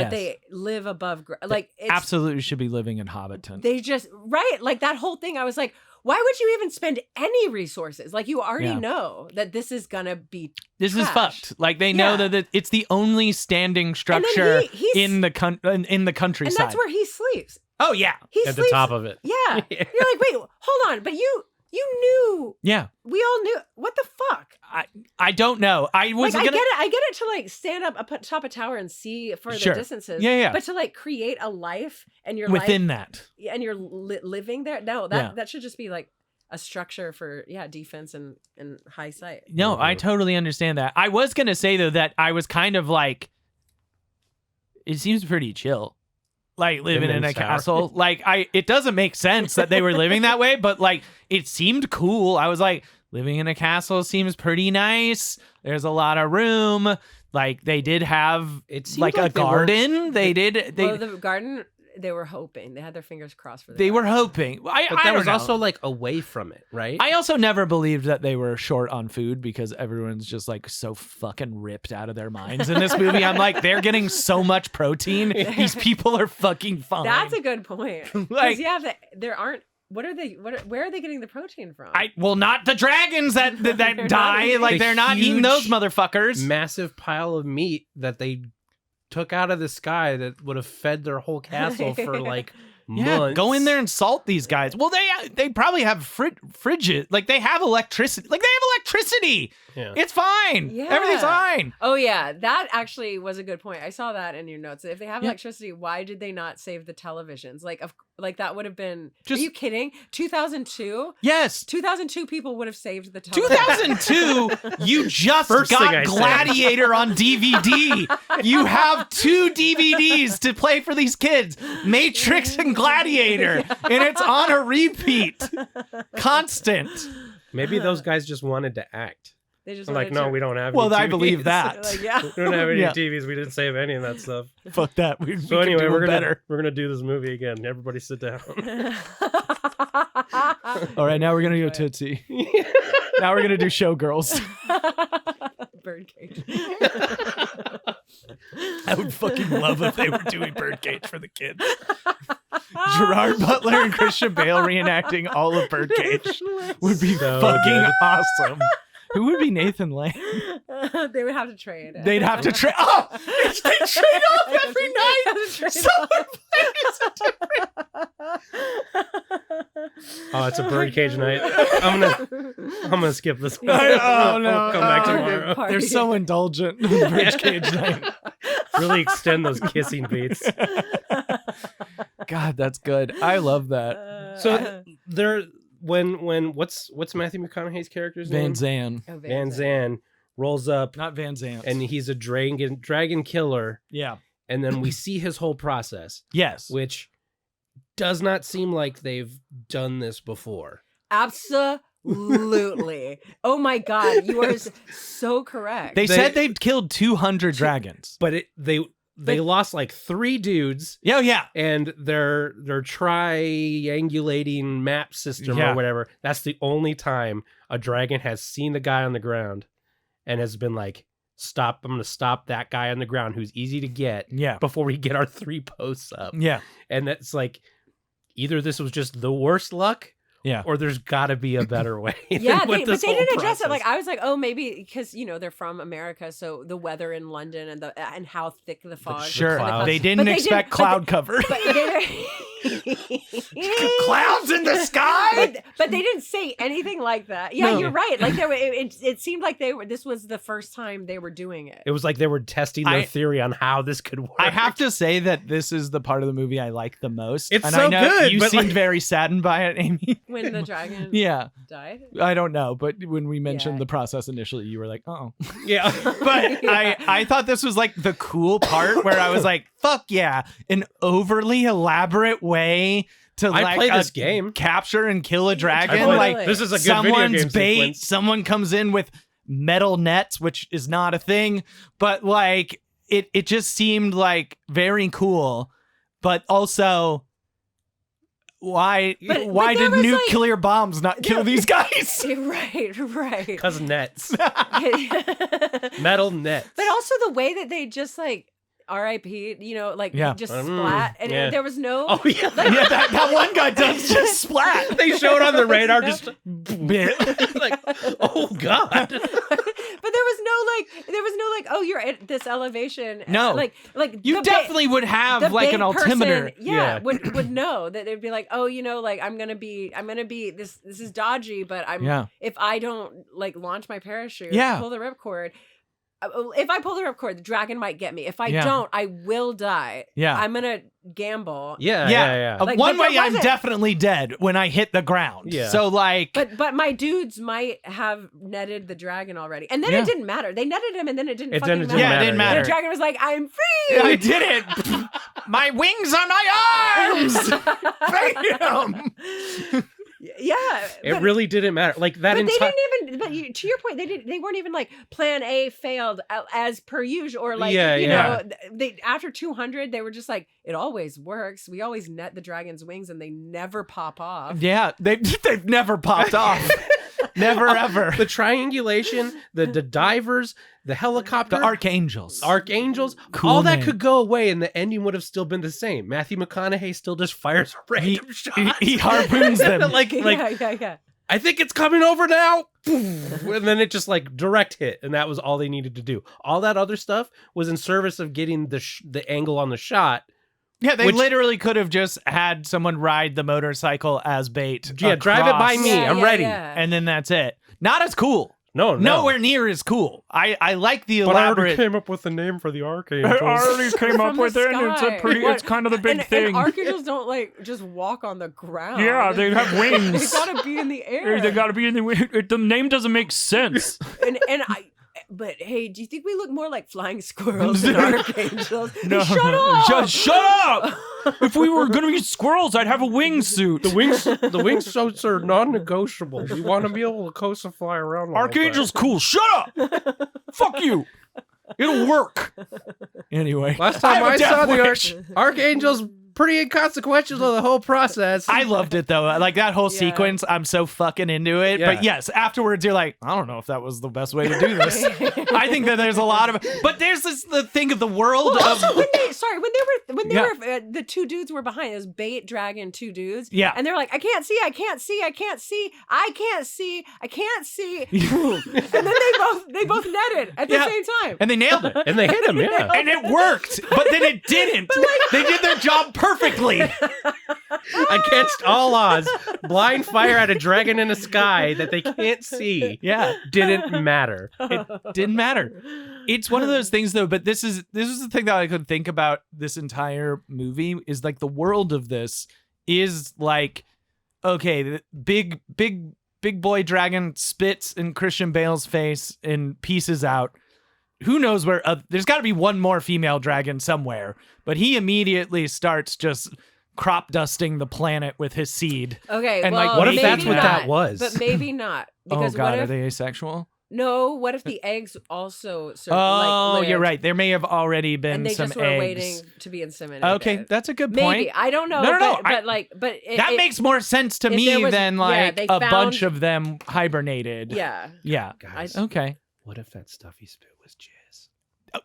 they live above ground. Like, it's,
absolutely should be living in Hobbiton.
They just, like that whole thing. I was like, why would you even spend any resources? Like, you already know that this is going to be
This
trash.
is fucked. Like, they know that it's the only standing structure in the countryside.
And that's where he sleeps.
Oh, yeah.
He
at
sleeps
the top of it.
Yeah. You're like, wait, hold on. But you knew.
Yeah.
We all knew. What the fuck?
I don't know. I get
it to like stand up atop a tower and see further distances.
Yeah.
But to like create a life and your
within that,
and you're living there. No, that should just be like a structure for defense and high sight.
No, I totally understand that. I was gonna say though that I was kind of like, it seems pretty chill. Like living in a castle. Like it doesn't make sense that they were living that way, but like it seemed cool. I was like, living in a castle seems pretty nice. There's a lot of room. Like they did have like a garden.
The garden. They were hoping. They had their fingers crossed for.
They were hoping. But
that was also like away from it, right?
I also never believed that they were short on food because everyone's just like so fucking ripped out of their minds in this movie. I'm like, they're getting so much protein. These people are fucking fine.
That's a good point. Like, there aren't. Where are they getting the protein from?
Not the dragons that die. Like they're not eating those motherfuckers.
Massive pile of meat that they took out of the sky that would have fed their whole castle for like months.
Go in there and salt these guys. Well, they probably have fridges. Like they have electricity. Yeah. It's fine. Yeah. Everything's fine.
Oh yeah, that actually was a good point. I saw that in your notes. If they have electricity, why did they not save the televisions? Like that would have been. Are you kidding? 2002.
Yes.
2002 people would have saved the television.
2002. You just got Gladiator on DVD. You have 2 DVDs to play for these kids. Matrix and Gladiator, and it's on a repeat, constant.
Maybe those guys just wanted to act.
They just
I'm like,
wanted
no,
to-
we don't have.
Well,
any
I believe
TVs.
that.
Like, yeah.
We don't have any
Yeah.
TVs. We didn't save any of that stuff.
Fuck that. We
So
can
anyway,
do
we're
better.
gonna do this movie again. Everybody sit down.
All right, now we're gonna go Tootsie. Now we're gonna do Showgirls.
Birdcage.
I would fucking love if they were doing Birdcage for the kids. Gerard Butler and Christian Bale reenacting all of Birdcage would be
So
fucking
good.
awesome. Who would be Nathan Lane?
They would have to trade.
They'd have to trade. Oh, they trade off every night. Someone
Oh, it's a birdcage night. I'm gonna skip this one.
Oh no!
I'll come back
Oh,
tomorrow.
Party.
They're so indulgent. Birdcage night.
Really extend those kissing beats.
God, that's good. I love that.
So there, when what's Matthew McConaughey's character's
Van
name?
Zandt,
Van Zandt rolls up,
not Van Zandt.
and he's a dragon killer,
yeah.
and then we see his whole process,
Yes.
which does not seem like they've done this before.
Absolutely. Oh my God, you are so correct.
They said they've killed 200 dragons.
But they lost like 3 dudes,
Yeah, yeah.
and their triangulating map system
Yeah.
or whatever. That's the only time a dragon has seen the guy on the ground and has been like, "Stop! I'm gonna stop that guy on the ground who's easy to get
Yeah.
before we get our 3 posts up."
Yeah.
And that's like, either this was just the worst luck,
Yeah.
or there's got to be a better way.
Yeah,
than with
but
this
they
whole
didn't address it.
process.
Like I was like, oh, maybe because they're from America, so the weather in London and how thick the fog.
Sure.
clouds.
and the
They
clouds-
didn't
but they
expect
but
cloud cover.
But
Clouds in the sky?
But they didn't say anything like that. Yeah,
No.
you're right. Like it seemed like this was the first time they were doing it.
It was like they were testing their theory on how this could work.
I have to say that this is the part of the movie I like the most.
It's
and
so
I know
good,
you
but,
seemed
like-
very saddened by it, Amy.
When the dragon
Yeah.
died.
I don't know, but when we mentioned
Yeah.
the process initially, you were like, "Oh."
Yeah.
But I thought this was like the cool part where I was like, "Fuck yeah, an overly elaborate way to
I
like
played this game.
capture and kill a dragon.
Totally.
Like
This is a good video
someone's
game
bait,
sequence.
someone comes in with metal nets, which is not a thing, but like it just seemed like very cool, but also why
But
did
there was, like-
nuclear bombs not kill these guys?
Right.
Because nets.
But
Metal nets.
also the way that they just like R.I.P. Like
Yeah.
just splat, and
yeah.
there was no.
Oh, yeah.
Yeah, that one guy does just splat.
They showed on the radar just like, oh, God.
But there was no like, oh, you're at this elevation.
No.
like
You
the
definitely would
the
have like
bait
an altimeter.
person,
Yeah.
would know that they'd be like, oh, like I'm gonna be this is dodgy, but
Yeah.
if I don't like launch my parachute,
Yeah.
pull the ripcord. If I pull the ripcord, the dragon might get me. If I
Yeah.
don't, I will die.
Yeah.
I'm gonna gamble.
Yeah.
One
Like, but
way
there
I'm
wasn't-
definitely dead when I hit the ground.
Yeah.
So like
But my dudes might have netted the dragon already, and then
Yeah.
it didn't matter. They netted him, and then it didn't.
It
fucking
didn't
matter.
Yeah, it didn't
matter,
matter.
The dragon was like, "I'm free."
I did it. My wings are my arms. Bam.
Yeah,
It
but-
really didn't matter. Like that
But they
entire.
didn't even. But to your point, they weren't even like plan A failed as per usual, or like
Yeah,
you
yeah.
know, they after 200 they were just like, it always works. We always net the dragon's wings, and they never pop off.
Yeah, they've never popped off. Never ever.
The triangulation, the divers, the helicopter,
The archangels.
archangels,
Cool
all that
name.
could go away, and the ending would have still been the same. Matthew McConaughey still just fires a random shot.
he harpoons them.
like,
yeah.
I think it's coming over now. And then it just like direct hit, and that was all they needed to do. All that other stuff was in service of getting the angle on the shot.
Yeah, they
Which-
literally could have just had someone ride the motorcycle as bait.
Yeah, drive it by
across,
me. I'm ready.
and then that's it. Not as cool.
No.
Nowhere near as cool. I like the
But I already
elaborate.
came up with the name for the archangels.
came
From the sky.
It's kind of the big
and,
thing.
And archangels don't like just walk on the ground.
Yeah, they have wings.
They gotta be in the air.
They gotta be in the. The name doesn't make sense.
and but hey, do you think we look more like flying squirrels than archangels?
No,
Shut up!
Just shut up! If we were going to be squirrels, I'd have a wingsuit.
The wingsuits are non-negotiable. We want to be able to coast and fly around. a little
Archangel's
bit.
cool. Shut up! Fuck you. It'll work. Anyway,
Last time
have a
I saw
death
the
wish.
Archangel's pretty inconsequential to the whole process.
I loved it though. Like that whole
Yeah.
sequence, I'm so fucking into it.
Yeah.
But yes, afterwards you're like, I don't know if that was the best way to do this. I think that there's a lot of, but there's the thing of the world
Well,
of.
also, when they
Yeah.
were the two dudes were behind those bait dragon two dudes.
Yeah.
And they're like, I can't see, I can't see, I can't see, I can't see, I can't see. And then they both netted at the
Yeah.
same time.
And they nailed it.
And they hit him, yeah.
And it worked, but then it didn't. They did their job perfectly.
Against all odds, blind fire at a dragon in the sky that they can't see
Yeah,
didn't matter.
it didn't matter. It's one of those things though, but this is the thing that I could think about this entire movie is like the world of this is like, okay, the big boy dragon spits in Christian Bale's face and pieces out. Who knows where, there's got to be one more female dragon somewhere, but he immediately starts just crop dusting the planet with his seed.
Okay,
And,
well,
like, what if
maybe
that's what
not,
that was?
But maybe not. Because
Oh God,
what
are
if
they asexual?
no? What if the eggs also
Oh,
like,
you're
lived,
right. There may have already been
and they
some
just were
eggs.
waiting to be inseminated?
Okay, that's a good point.
Maybe I don't know.
No.
But
That makes more sense to
if
me
there was-
than
yeah,
like
they
a bunch
found-
of them hibernated.
yeah.
Yeah.
Guys,
Okay.
what if that stuff he spit was jizz?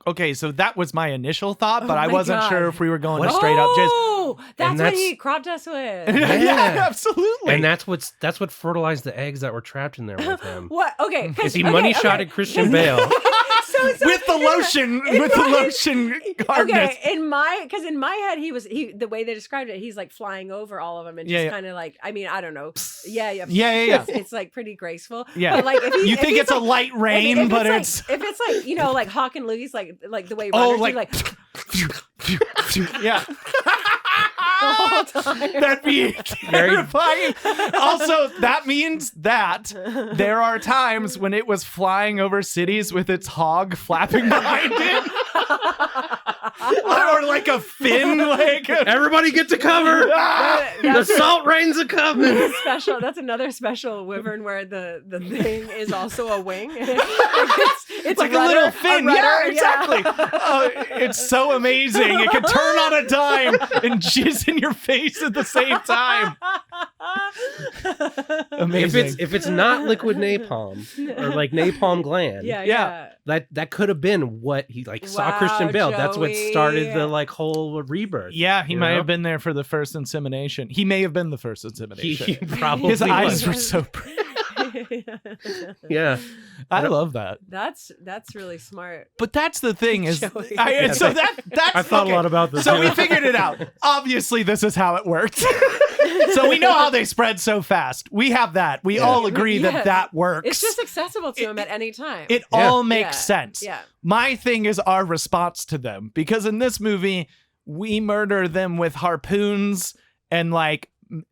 Okay, so that was my initial thought, but
Oh
I
my
wasn't
God.
sure if we were going to
What?
straight up just.
Oh, that's what
that's-
he cropped us with.
Yeah, absolutely.
And that's what fertilized the eggs that were trapped in there with him.
What? Okay. 'cause-
Is he
okay,
money
okay.
shot at Christian Bale?
so,
with the lotion, with the lotion hardness.
Okay, in my head, the way they described it, he's like flying over all of them and
Yeah,
just
yeah.
kind of like, I mean, I don't know, yeah.
Yeah.
It's like pretty graceful.
Yeah.
But like, if
You
if
think
he's
it's a light rain,
if
but
like,
it's
if it's like, you know, like Hawk and Louise, like the way
Oh,
runners do,
like-
like
yeah.
the whole time.
That'd be terrifying. Also, that means that there are times when it was flying over cities with its hog flapping behind it. Or like a fin, like
Everybody get to cover. The
That's
salt rains are coming.
special. That's another special wyvern where the thing is also a wing. It's
like
rudder,
a little fin.
rudder,
Yeah, exactly. Oh, it's so amazing. It can turn on a dime and jizz in your face at the same time. Amazing.
If it's not liquid napalm or like napalm gland,
yeah.
that could have been what he like saw
Wow,
Christian Bale. That's what
Joey.
started the like whole rebirth.
Yeah, he
You
might
know?
have been there for the first insemination. He may have been the first
He
insemination.
probably
His eyes
was.
were so pretty.
Yeah.
I love that.
That's really smart.
But that's the thing is,
Joey.
so that's
I thought
okay.
a lot about this.
So
too.
we figured it out. Obviously, this is how it worked. So we know how they spread so fast. We have that. We all agree
Yeah.
that works.
It's just accessible to him at any time.
It
Yeah.
all makes
Yeah.
sense.
Yeah.
My thing is our response to them, because in this movie we murder them with harpoons and like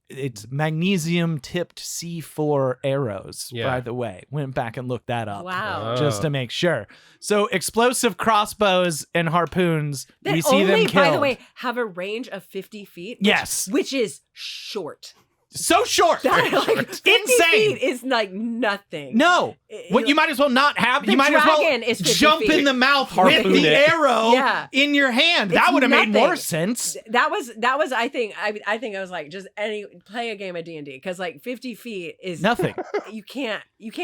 it's magnesium tipped C4 arrows.
Yeah.
By the way, went back and looked that up.
Wow.
Just to make sure. So explosive crossbows and harpoons,
That
we see
only,
them killed.
by the way, have a range of 50 feet.
Yes.
Which is short.
So short.
That, like, 50
Insane.
feet is like nothing.
No. What you might as well not have. You might as well
dragon is 50
jump
feet.
in the mouth
Harpoon
with the
it.
arrow
Yeah.
in your hand.
It's
That would have made more
nothing.
sense.
That was I think I was like just play a game of D&D because like 50 feet is
Nothing.
you can't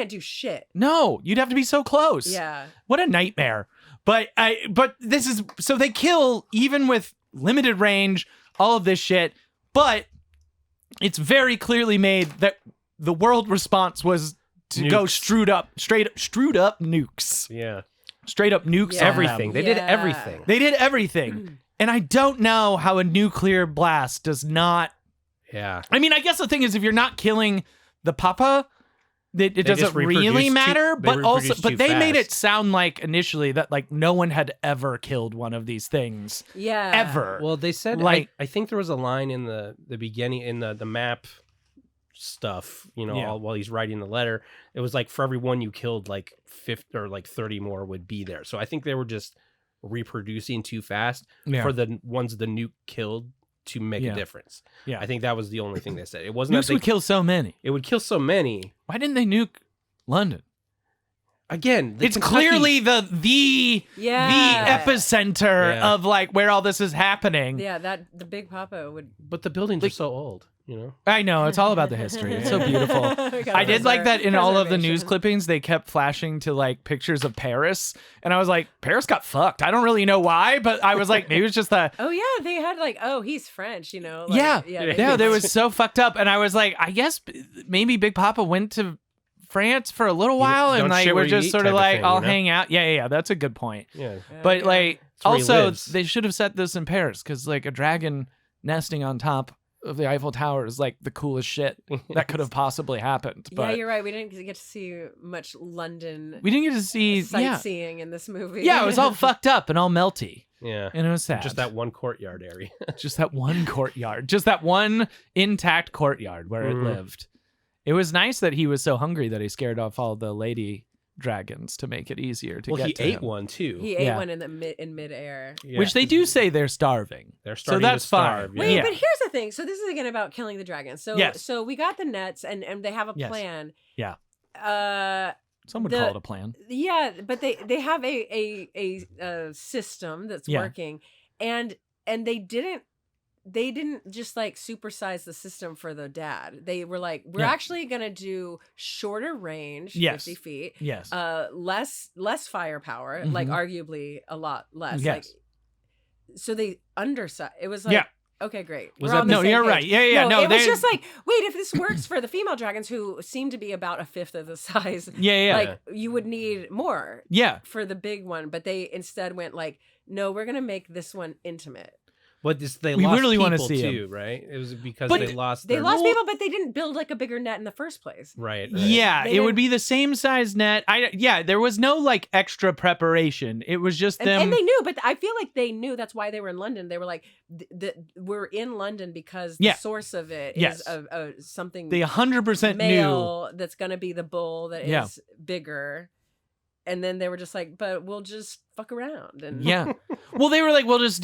do shit.
No, you'd have to be so close.
Yeah.
What a nightmare. But this is so they kill even with limited range, all of this shit. But it's very clearly made that the world response was to go straight up nukes.
Yeah.
Straight up nukes
Yeah.
on
Everything.
them.
They did
Yeah.
everything.
They did everything. And I don't know how a nuclear blast does not.
Yeah.
I mean, I guess the thing is if you're not killing the papa, it
They
doesn't
just reproduce
really
too-
matter.
they
But also,
reproduce
but
too
they made it
fast.
sound like initially that like no one had ever killed one of these things
Yeah.
ever.
Well, they said
Like-
I think there was a line in the beginning in the map stuff, you know,
Yeah.
all while he's writing the letter. It was like for every one you killed, like 50 or like 30 more would be there. So I think they were just reproducing too fast for the ones the nuke killed to make a difference.
Yeah.
I think that was the only thing they said. It wasn't
Nukes
that
would kill so many.
it would kill so many.
Why didn't they nuke London?
Again,
It's
Kentucky-
clearly the epicenter of like where all this is happening.
Yeah, that the Big Papa would.
but the buildings are so old, you know.
I know, it's all about the history. It's so beautiful. I did like that in all of the news clippings, they kept flashing to like pictures of Paris. And I was like, Paris got fucked. I don't really know why, but I was like, maybe it's just that.
Oh, yeah. They had like, oh, he's French, you know? Like,
Yeah, they was so fucked up. And I was like, I guess maybe Big Papa went to France for a little while and like we're just sort of like, I'll hang out. Yeah. That's a good point.
Yeah.
But like,
where he
also,
lives.
they should have set this in Paris because like a dragon nesting on top of the Eiffel Tower is like the coolest shit that could have possibly happened. But
yeah, you're right. We didn't get to see much London
we didn't get to see
sightseeing in this movie.
Yeah, it was all fucked up and all melty.
Yeah.
And it was sad.
Just that one courtyard area.
Just that one courtyard. Just that one intact courtyard where it lived. It was nice that he was so hungry that he scared off all the lady dragons to make it easier to get to
he ate
him.
one too.
He ate one in midair.
Yeah.
Which they do say they're starving.
They're starting
so that's
to starve.
fine.
Yeah.
Wait,
Yeah.
but here's the thing. So this is again about killing the dragons. So
Yes.
so we got the nets and they have a
Yes.
plan.
Yeah.
Uh
Some would call it a plan.
yeah, but they have a system that's
Yeah.
working and they didn't just like supersize the system for the dad. They were like, we're
Yeah.
actually gonna do shorter range,
Yes.
50 feet.
Yes.
Less firepower, like arguably a lot less.
Yes.
Like, so they undersized. It was like,
Yeah.
okay, great.
Was
We're
that-
on the
No,
same
you're
page.
right. Yeah. No,
it was
they-
just like, wait, if this works for the female dragons who seem to be about a fifth of the size,
Yeah.
like you would need more
Yeah.
for the big one. But they instead went like, no, we're gonna make this one intimate.
But they
We
lost
really wanna
people
see
too, right? It was because
But
they lost.
They
their-
lost people, but they didn't build like a bigger net in the first place.
Right.
Yeah,
They
it would
didn't-
be the same size net. There was no like extra preparation. It was just them.
And they knew, but I feel like they knew that's why they were in London. They were like, we're in London because the
Yeah.
source of it
Yes.
is something
They 100% knew.
male that's going to be the bull that is
Yeah.
bigger. And then they were just like, but we'll just fuck around. And
Yeah. Well, they were like, we'll just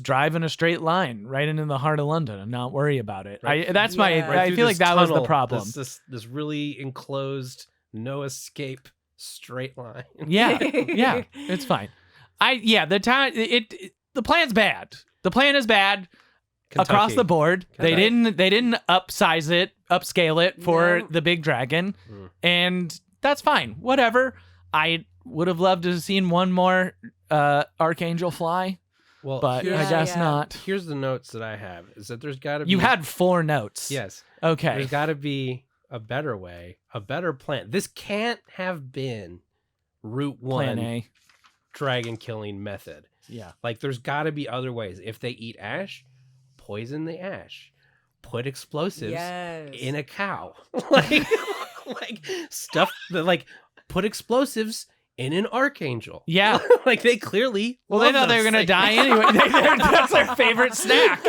drive in a straight line right into the heart of London and not worry about it.
Right.
That's
Yeah.
my.
Right
I
through
feel like
this
that was the
tunnel,
problem.
This really enclosed, no escape straight line.
Yeah. Yeah. It's fine. The time. The plan's bad. The plan is bad across
Kentucky.
the board. They
Kentucky.
didn't upscale it for
No.
the big dragon,
Mm.
and that's fine. Whatever. I would have loved to have seen one more archangel fly,
Well,
but
here's,
I guess
Yeah.
not.
here's the notes that I have: is that there's got to be
You had 4 notes.
yes,
Okay.
there's got to be a better way, a better plan. This can't have been Route
Plan
One
A.
dragon killing method.
Yeah.
Like, there's got to be other ways. If they eat ash, poison the ash. Put explosives
Yes.
in a cow. like stuff that put explosives in an archangel.
Yeah.
Like they clearly
Well, they
love
thought they were
those
gonna
things.
die anyway. That's their favorite snack.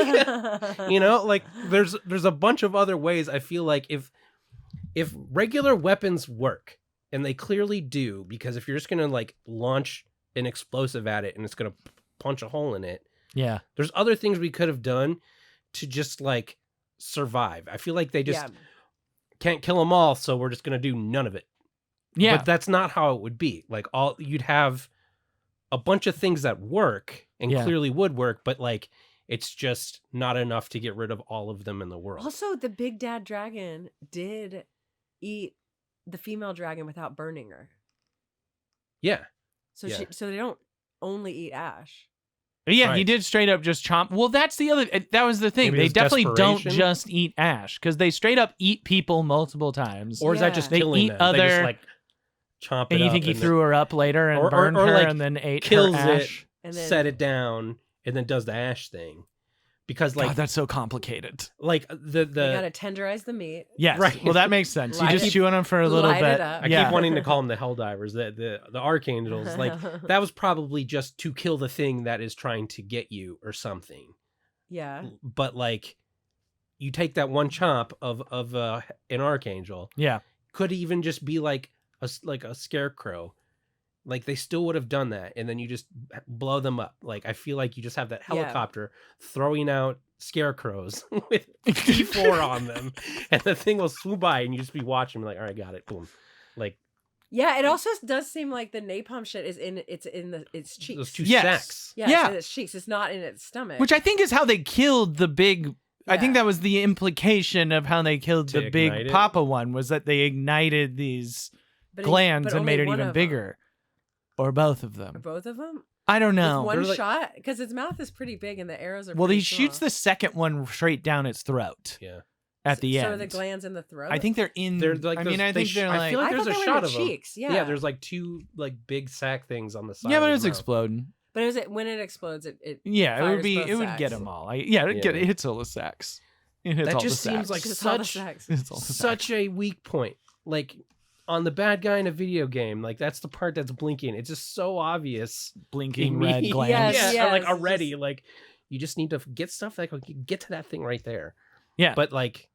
You know, like there's a bunch of other ways. I feel like if regular weapons work, and they clearly do, because if you're just gonna launch an explosive at it and it's gonna punch a hole in it,
Yeah.
there's other things we could have done to just survive. I feel like they just can't kill them all, so we're just gonna do none of it.
Yeah.
But that's not how it would be. You'd have a bunch of things that work and
Yeah.
clearly would work, but it's just not enough to get rid of all of them in the world.
Also, the big dad dragon did eat the female dragon without burning her.
Yeah.
So
Yeah.
so they don't only eat ash.
Yeah, he
Right.
did straight up just chomp. Well, that's the other. That was the thing.
Maybe
They
it's
definitely don't
desperation.
just eat ash because they straight up eat people multiple times.
Or is that just
They
killing
eat
them?
other.
They just chomp it
and you
up
think he
and
threw her up later and
Or-
burned
or,
her
like,
and then ate
kills
her
it,
ash?
And then
set it down, and then does the ash thing. Because
God, that's so complicated.
you gotta tenderize the meat.
Yes.
Right.
Well, that makes sense. You
Light
just
it-
chew on them for a little
light
bit.
it up.
I
Yeah.
keep wanting to call them the Helldivers, the Archangels. That was probably just to kill the thing that is trying to get you or something.
Yeah.
But you take that one chomp of an archangel.
Yeah.
Could even just be like a scarecrow. Like they still would have done that, and then you just blow them up. Like I feel like you just have that helicopter throwing out scarecrows with D4 on them, and the thing will swoop by, and you just be watching. Like, all right, got it, boom. Like,
yeah, it also does seem like the napalm shit is in its cheeks.
Those two
Yes.
sacks.
Yeah, it's in its cheeks. It's not in its stomach.
Which I think is how they killed the big. I think that was the implication of how they killed
To
the big
ignite it?
Papa one, was that they ignited these glands and made it even bigger. Or both of them.
Both of them?
I don't know.
With one shot? Because its mouth is pretty big and the arrows are
Well,
pretty
he shoots
small.
the second one straight down its throat.
Yeah.
At the end.
So are the glands in the throat?
I think they're in.
They're like
I mean, I think they're
I
like.
feel like
I
there's
thought
a
they were
shot
in
of
the
them.
cheeks, yeah.
There's like two like big sack things on the side.
Yeah, but
of
it's
his mouth.
exploding.
But when it explodes, it
Yeah, it would
fires
be.
both
It would
sacks.
get them all. It hits all the sacks. It hits
That
all
just
the
seems
sacks.
like
Just all the
such
sacks.
It's all the
such
sacks.
a weak point. Like on the bad guy in a video game, like that's the part that's blinking. It's just so obvious.
Blinking red
Yes,
glands.
Yes,
yeah, like
it's
already,
just-
like you just need to get stuff that can get to that thing right there.
Yeah.
But like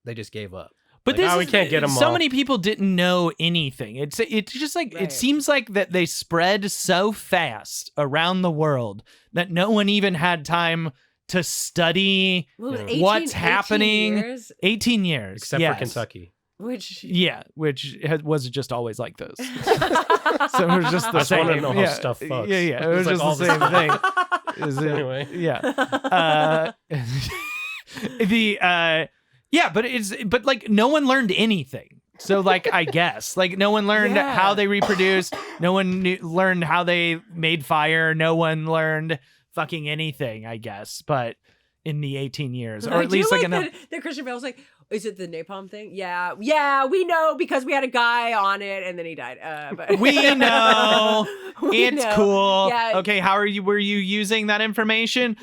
they just gave up.
But
Like,
this
we can't get them
so
all.
many people didn't know anything. It's just like
Right.
it seems like that they spread so fast around the world that no one even had time to study
Well, it was
Yeah.
18
what's
18
happening.
years,
18 years,
Except
yes.
for Kentucky.
which
Yeah, which was just always like this. So it was just the
I just
same.
wanna know how
yeah.
stuff fucks.
Yeah, yeah. It
It's
was
like
just
all
the
the
same
stuff.
thing. Is it-
Anyway.
Yeah. But like no one learned anything. So like I guess like no one learned
Yeah.
how they reproduced. No one learned how they made fire. No one learned fucking anything. I guess, but in the 18 years, or
I
at
do
least like
that Christian Bale's like, is it the napalm thing? Yeah, we know because we had a guy on it and then he died. But
we know.
We
It's
know.
cool.
Yeah.
Okay, were you using that information?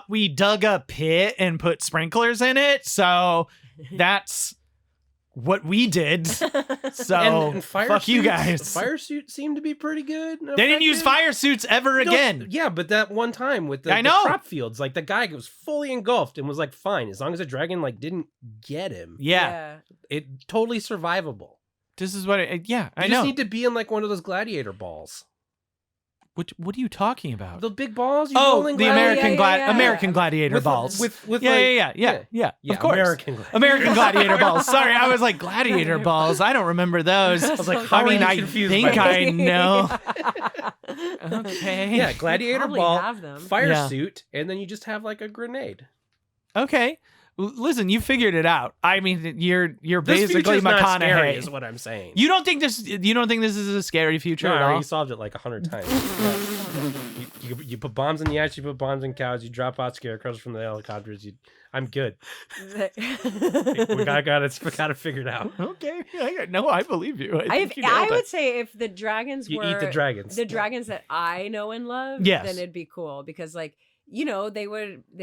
We dug a pit and put sprinklers in it, so that's what we did. So
And fire
fuck you
suits-
guys.
Fire suit seemed to be pretty good.
They didn't use fire suits ever again.
Yeah, but that one time with
I
the
know.
crop fields, like the guy was fully engulfed and was like fine as long as the dragon like didn't get him.
Yeah.
It totally survivable.
This is what I
You
know.
just need to be in like one of those gladiator balls.
What are you talking about?
The big balls. You
Oh,
rolling
the
gladiator-
yeah.
American gladiator
With-
balls.
with
yeah,
like-
yeah,
yeah,
of course.
American gladiator.
American gladiator balls. Sorry, I was like gladiator balls. I don't remember those.
I was like,
I
how
mean,
are you
I
confused
think
by
I
this?
know. Okay.
Yeah, gladiator
probably
ball,
have them.
fire
Yeah.
suit, and then you just have like a grenade.
Okay. Listen, you figured it out. I mean, you're
This
basically
future's not scary,
McConaughey.
is what I'm saying.
You don't think this is a scary future
No,
at all?
you solved it like 100 times. you put bombs in the ice, you put bombs in cows, you drop out scarecrows from the helicopters. I'm good. We got it figured out.
Okay. No, I believe you. I think you
I
nailed
would
it.
say if the dragons
You
were
eat the dragons.
the dragons that I know and love,
Yes.
then it'd be cool because like they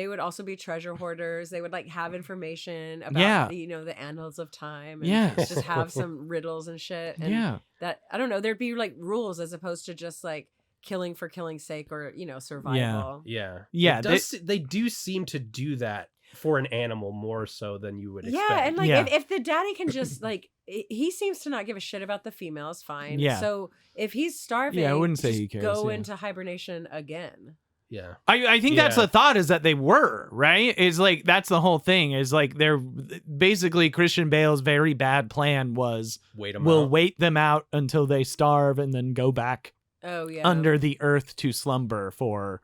would also be treasure hoarders. They would like have information about
Yeah.
the annals of time and
Yes.
just have some riddles and shit. And
Yeah.
that I don't know, there'd be like rules as opposed to just like killing for killing's sake or survival.
Yeah.
Yeah,
They do seem to do that for an animal more so than you would expect.
Yeah, and like
Yeah.
if the daddy can just like he seems to not give a shit about the females, fine.
Yeah.
So if he's starving,
Yeah, I wouldn't say
just
he cares,
go
yeah.
into hibernation again.
Yeah.
I think that's
Yeah.
the thought is that they were, right? Is like that's the whole thing is like they're basically Christian Bale's very bad plan was
Wait them
we'll
out.
wait them out until they starve and then go back
Oh yeah.
under the earth to slumber for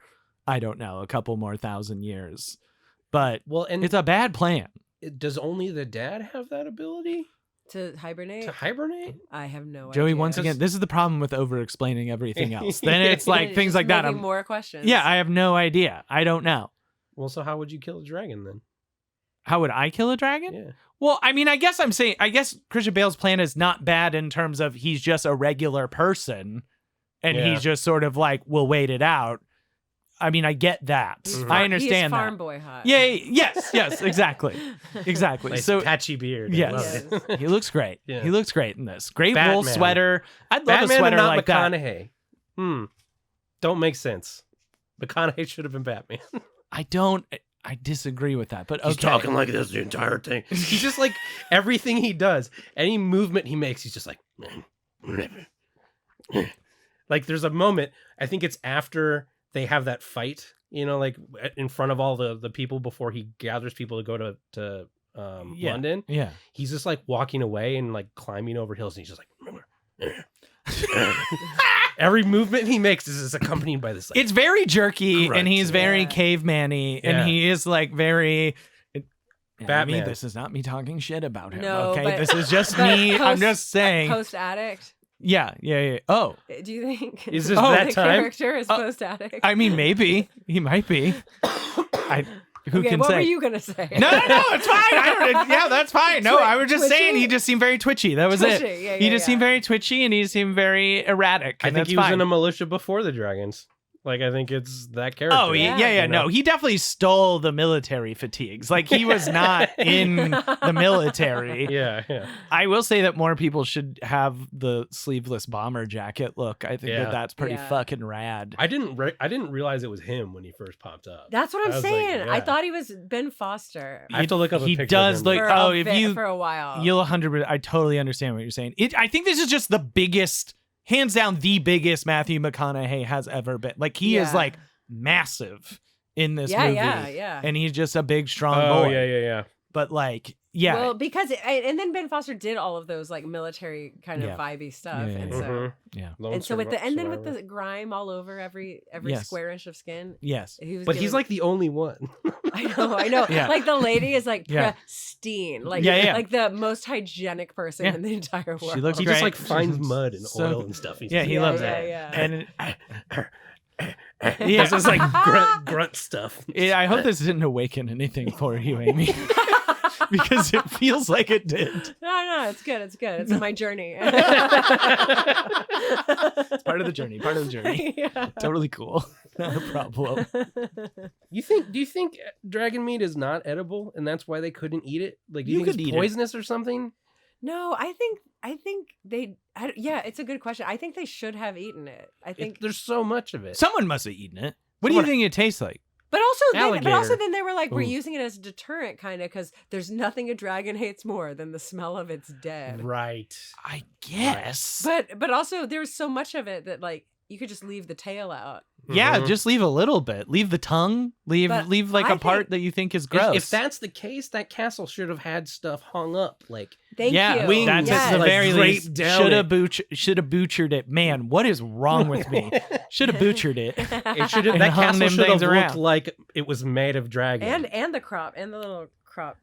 I don't know, a couple more thousand years. But
Well, and
it's a bad plan.
does only the dad have that ability
to hibernate.
to hibernate?
I have no
Joey,
idea.
once again, this is the problem with over explaining everything else. Then it's like
It's
things
just
like that.
making more questions.
Yeah, I have no idea. I don't know.
Well, so how would you kill a dragon then?
How would I kill a dragon?
Yeah.
Well, I mean, I guess Christian Bale's plan is not bad in terms of he's just a regular person and
Yeah.
he's just sort of like, we'll wait it out. I mean, I get that.
He's
I understand
he's farm
that.
boy hot.
Yeah, yes, exactly. Exactly.
Nice
So
patchy beard. I
yes,
love it.
he looks great.
Yeah.
He looks great in this. Great wool
Batman.
sweater. I'd love
Batman
a sweater
and not
like that.
McConaughey. Don't make sense. McConaughey should have been Batman.
I don't. I disagree with that, but
He's
okay.
talking like this the entire thing. He's just like everything he does, any movement he makes, he's just like. Like there's a moment. I think it's after they have that fight. Like in front of all the people before he gathers people to go to London.
Yeah.
He's just like walking away and like climbing over hills, and he's just like. Every movement he makes is accompanied by this. Like,
it's very jerky,
grunt.
and he's very caveman-y,
Yeah.
and he is like very.
Batman.
This is not me talking shit about him.
No,
okay,
but-
this is just
but
me. I'm just saying.
Post addict.
Yeah. Oh,
Do you think?
Is this
the
that time?
character is post addict?
I mean, maybe he might be. Who
okay,
can
what
say?
were you gonna say?
No, it's fine. Yeah, that's fine. No, I was just saying
Twitchy?
he just seemed very twitchy. That was
Twitchy,
it.
yeah,
he
yeah,
just seemed very twitchy, and he seemed very erratic.
I
And
think
that's
he was
fine.
in a militia before the Dragons. Like I think it's that character.
Oh yeah. No, he definitely stole the military fatigues. Like he was not in the military.
Yeah.
I will say that more people should have the sleeveless bomber jacket look. I think
Yeah.
that's pretty
Yeah.
fucking rad.
I didn't realize it was him when he first popped up.
That's what
I
I'm
was like,
saying. I
yeah.
thause he was Ben Foster.
I have to look up a
He
picture
does
of him.
look.
For
Oh,
a
if
bit-
you
for a while.
You'll 100%. I totally understand what you're saying. I think this is just the biggest, hands down, the biggest Matthew McConaughey has ever been. Like he is
Yeah.
like massive in this
Yeah,
movie.
yeah.
And he's just a big, strong
Oh
boy.
yeah.
But like, yeah.
Well, because and then Ben Foster did all of those like military kind of
Yeah.
vibey stuff,
Yeah,
and
yeah,
so
Mhm.
yeah.
Lone
and so with the and then with
Survivor.
the grime all over every
Yes.
square inch of skin.
Yes.
He was
But he's
given-
like the only one.
I know.
Yeah.
Like the lady is like
Yeah.
pristine, like
Yeah.
like the most hygienic person
Yeah.
in the entire world.
She looks
He
great.
just like finds
She's
mud and
so-
oil and stuff. He's
Yeah, he
just-
loves
yeah,
it.
yeah.
And
This is like grunt stuff.
I hope this didn't awaken anything for you, Amy. Because it feels like it did.
No, it's good. It's good. It's my journey.
It's part of the journey. Part of the journey.
Yeah.
Totally cool. Not a problem.
Do you think dragon meat is not edible and that's why they couldn't eat it? Like, do you,
You
think
could
it's
eat it.
poisonous or something?
No, I think yeah, it's a good question. I think they should have eaten it. I think,
There's so much of it.
Someone must have eaten it. What do you think it tastes like?
but also
Alligator.
then they were like, we're
Ooh.
using it as a deterrent, kind of, because there's nothing a dragon hates more than the smell of its dead.
Right.
I guess.
But also there's so much of it that like you could just leave the tail out.
Yeah,
Mhm.
just leave a little bit. Leave the tongue. Leave
But
like
I
a part
think-
that you think is gross.
If that's the case, that castle should have had stuff hung up. Like,
Thank
yeah,
you.
wings
that's
Yes.
at the
like
very
draped
least.
down
Should have butchered it. Man, what is wrong with me? Should have butchered it.
it should have.
And
That
hung
castle
them
should have
things
looked
around.
like it was made of dragon.
and the crop and the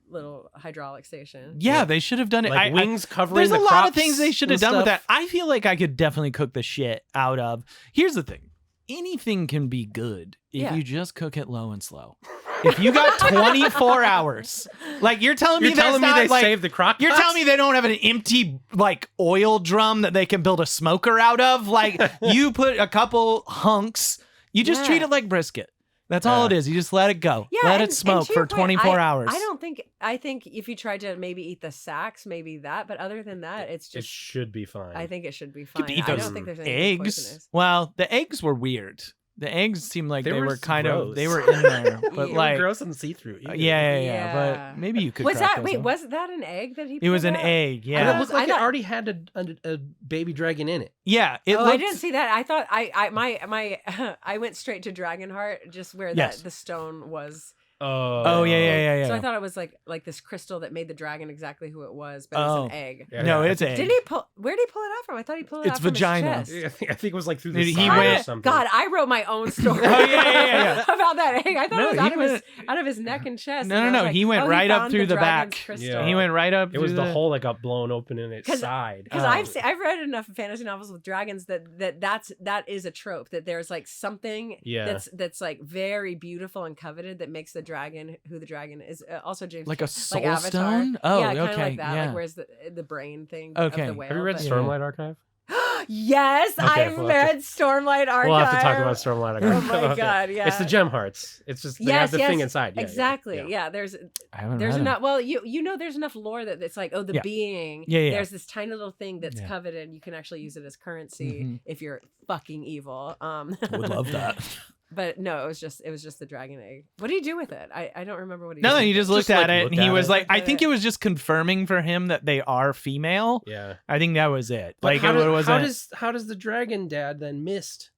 little hydraulic station.
Yeah, they should have done it.
like wings covering.
There's
the
a lot of
crops
things they should have
and
done with
stuff.
that. I feel like I could definitely cook the shit out of. Here's the thing. Anything can be good if
Yeah.
you just cook it low and slow. If you got 24 hours, like you're telling me
You're
that's
telling me
not
they
like,
saved the crock
You're
pots?
telling me they don't have an empty like oil drum that they can build a smoker out of? Like you put a couple hunks, you just
Yeah.
treat it like brisket. That's all
Yeah.
it is. You just let it go.
Yeah,
let
and
it smoke
to your
for
point,
24 hours.
I think if you tried to maybe eat the sacks, maybe that, but other than that, it's
It
just
should be fine.
I think it should be
You
fine.
could eat
I
those
don't think there's anything
eggs.
poisonous.
Well, the eggs were weird. The eggs seemed like
They
they
were
were kind of
gross.
they were in there, but
They were
like
gross and see-through.
yeah.
Yeah.
But maybe you could.
Was
crack
that
those
wait?
open.
Was that an egg that he?
It was
pulled
an
out?
egg?
And
Yeah,
it looked like
I thought-
it already had a baby dragon in it.
yeah. It
Oh,
looked.
I didn't see that. I thought my I went straight to Dragonheart, just where
Yes.
the stone was.
Oh yeah.
So I thought it was like this crystal that made the dragon exactly who it was, but it was
Oh.
an egg.
Yeah,
No,
yeah.
it's egg.
Did he pull? Where did he pull it out from? I thought he pulled it
It's
out from
vagina.
his chest.
I think it was like through the
He
side
went-
or something.
God, I wrote my own story.
Oh, yeah.
about that egg. I thought
No,
it was
he
out of his neck and chest.
No,
and I
no,
was
no.
like,
He went
oh,
right up
found
through the
dragon's
back.
crystal.
Yeah.
He went right up.
It was
through
the hole that got blown open in its
'Cause-
side.
Because
Oh.
I've read enough fantasy novels with dragons that is a trope, that there's like something
Yeah.
that's like very beautiful and coveted that makes the dragon who the dragon is. Also James
Like a
like
soul
Avatar.
stone? Oh,
yeah, kind of
okay.
like that.
Yeah.
Like where's the brain thing
Okay.
of the whale?
Have you read
but-
Stormlight Archive?
Yes,
Okay,
I've
we'll have
read Stormlight Archive.
We'll have to talk about Stormlight Archive.
Oh my God, yeah.
It's the gem hearts. It's just they have the thing inside. Yeah,
exactly.
Yeah.
Yeah, there's
I haven't
there's
read 'em.
enough. Well, you know, there's enough lore that it's like, oh, the
Yeah.
being.
Yeah.
There's this tiny little thing that's
Yeah.
coveted. You can actually use it as currency
Mhm.
if you're fucking evil.
I would love that.
But no, it was just the dragon egg. What do you do with it? I don't remember what he
No,
did.
he just looked
Just,
at
like,
it
looked
and he
at
was
it.
like, I think it was just confirming for him that they are female.
Yeah.
I think that was it.
But
Like
how,
it wasn't.
how does the dragon dad then mist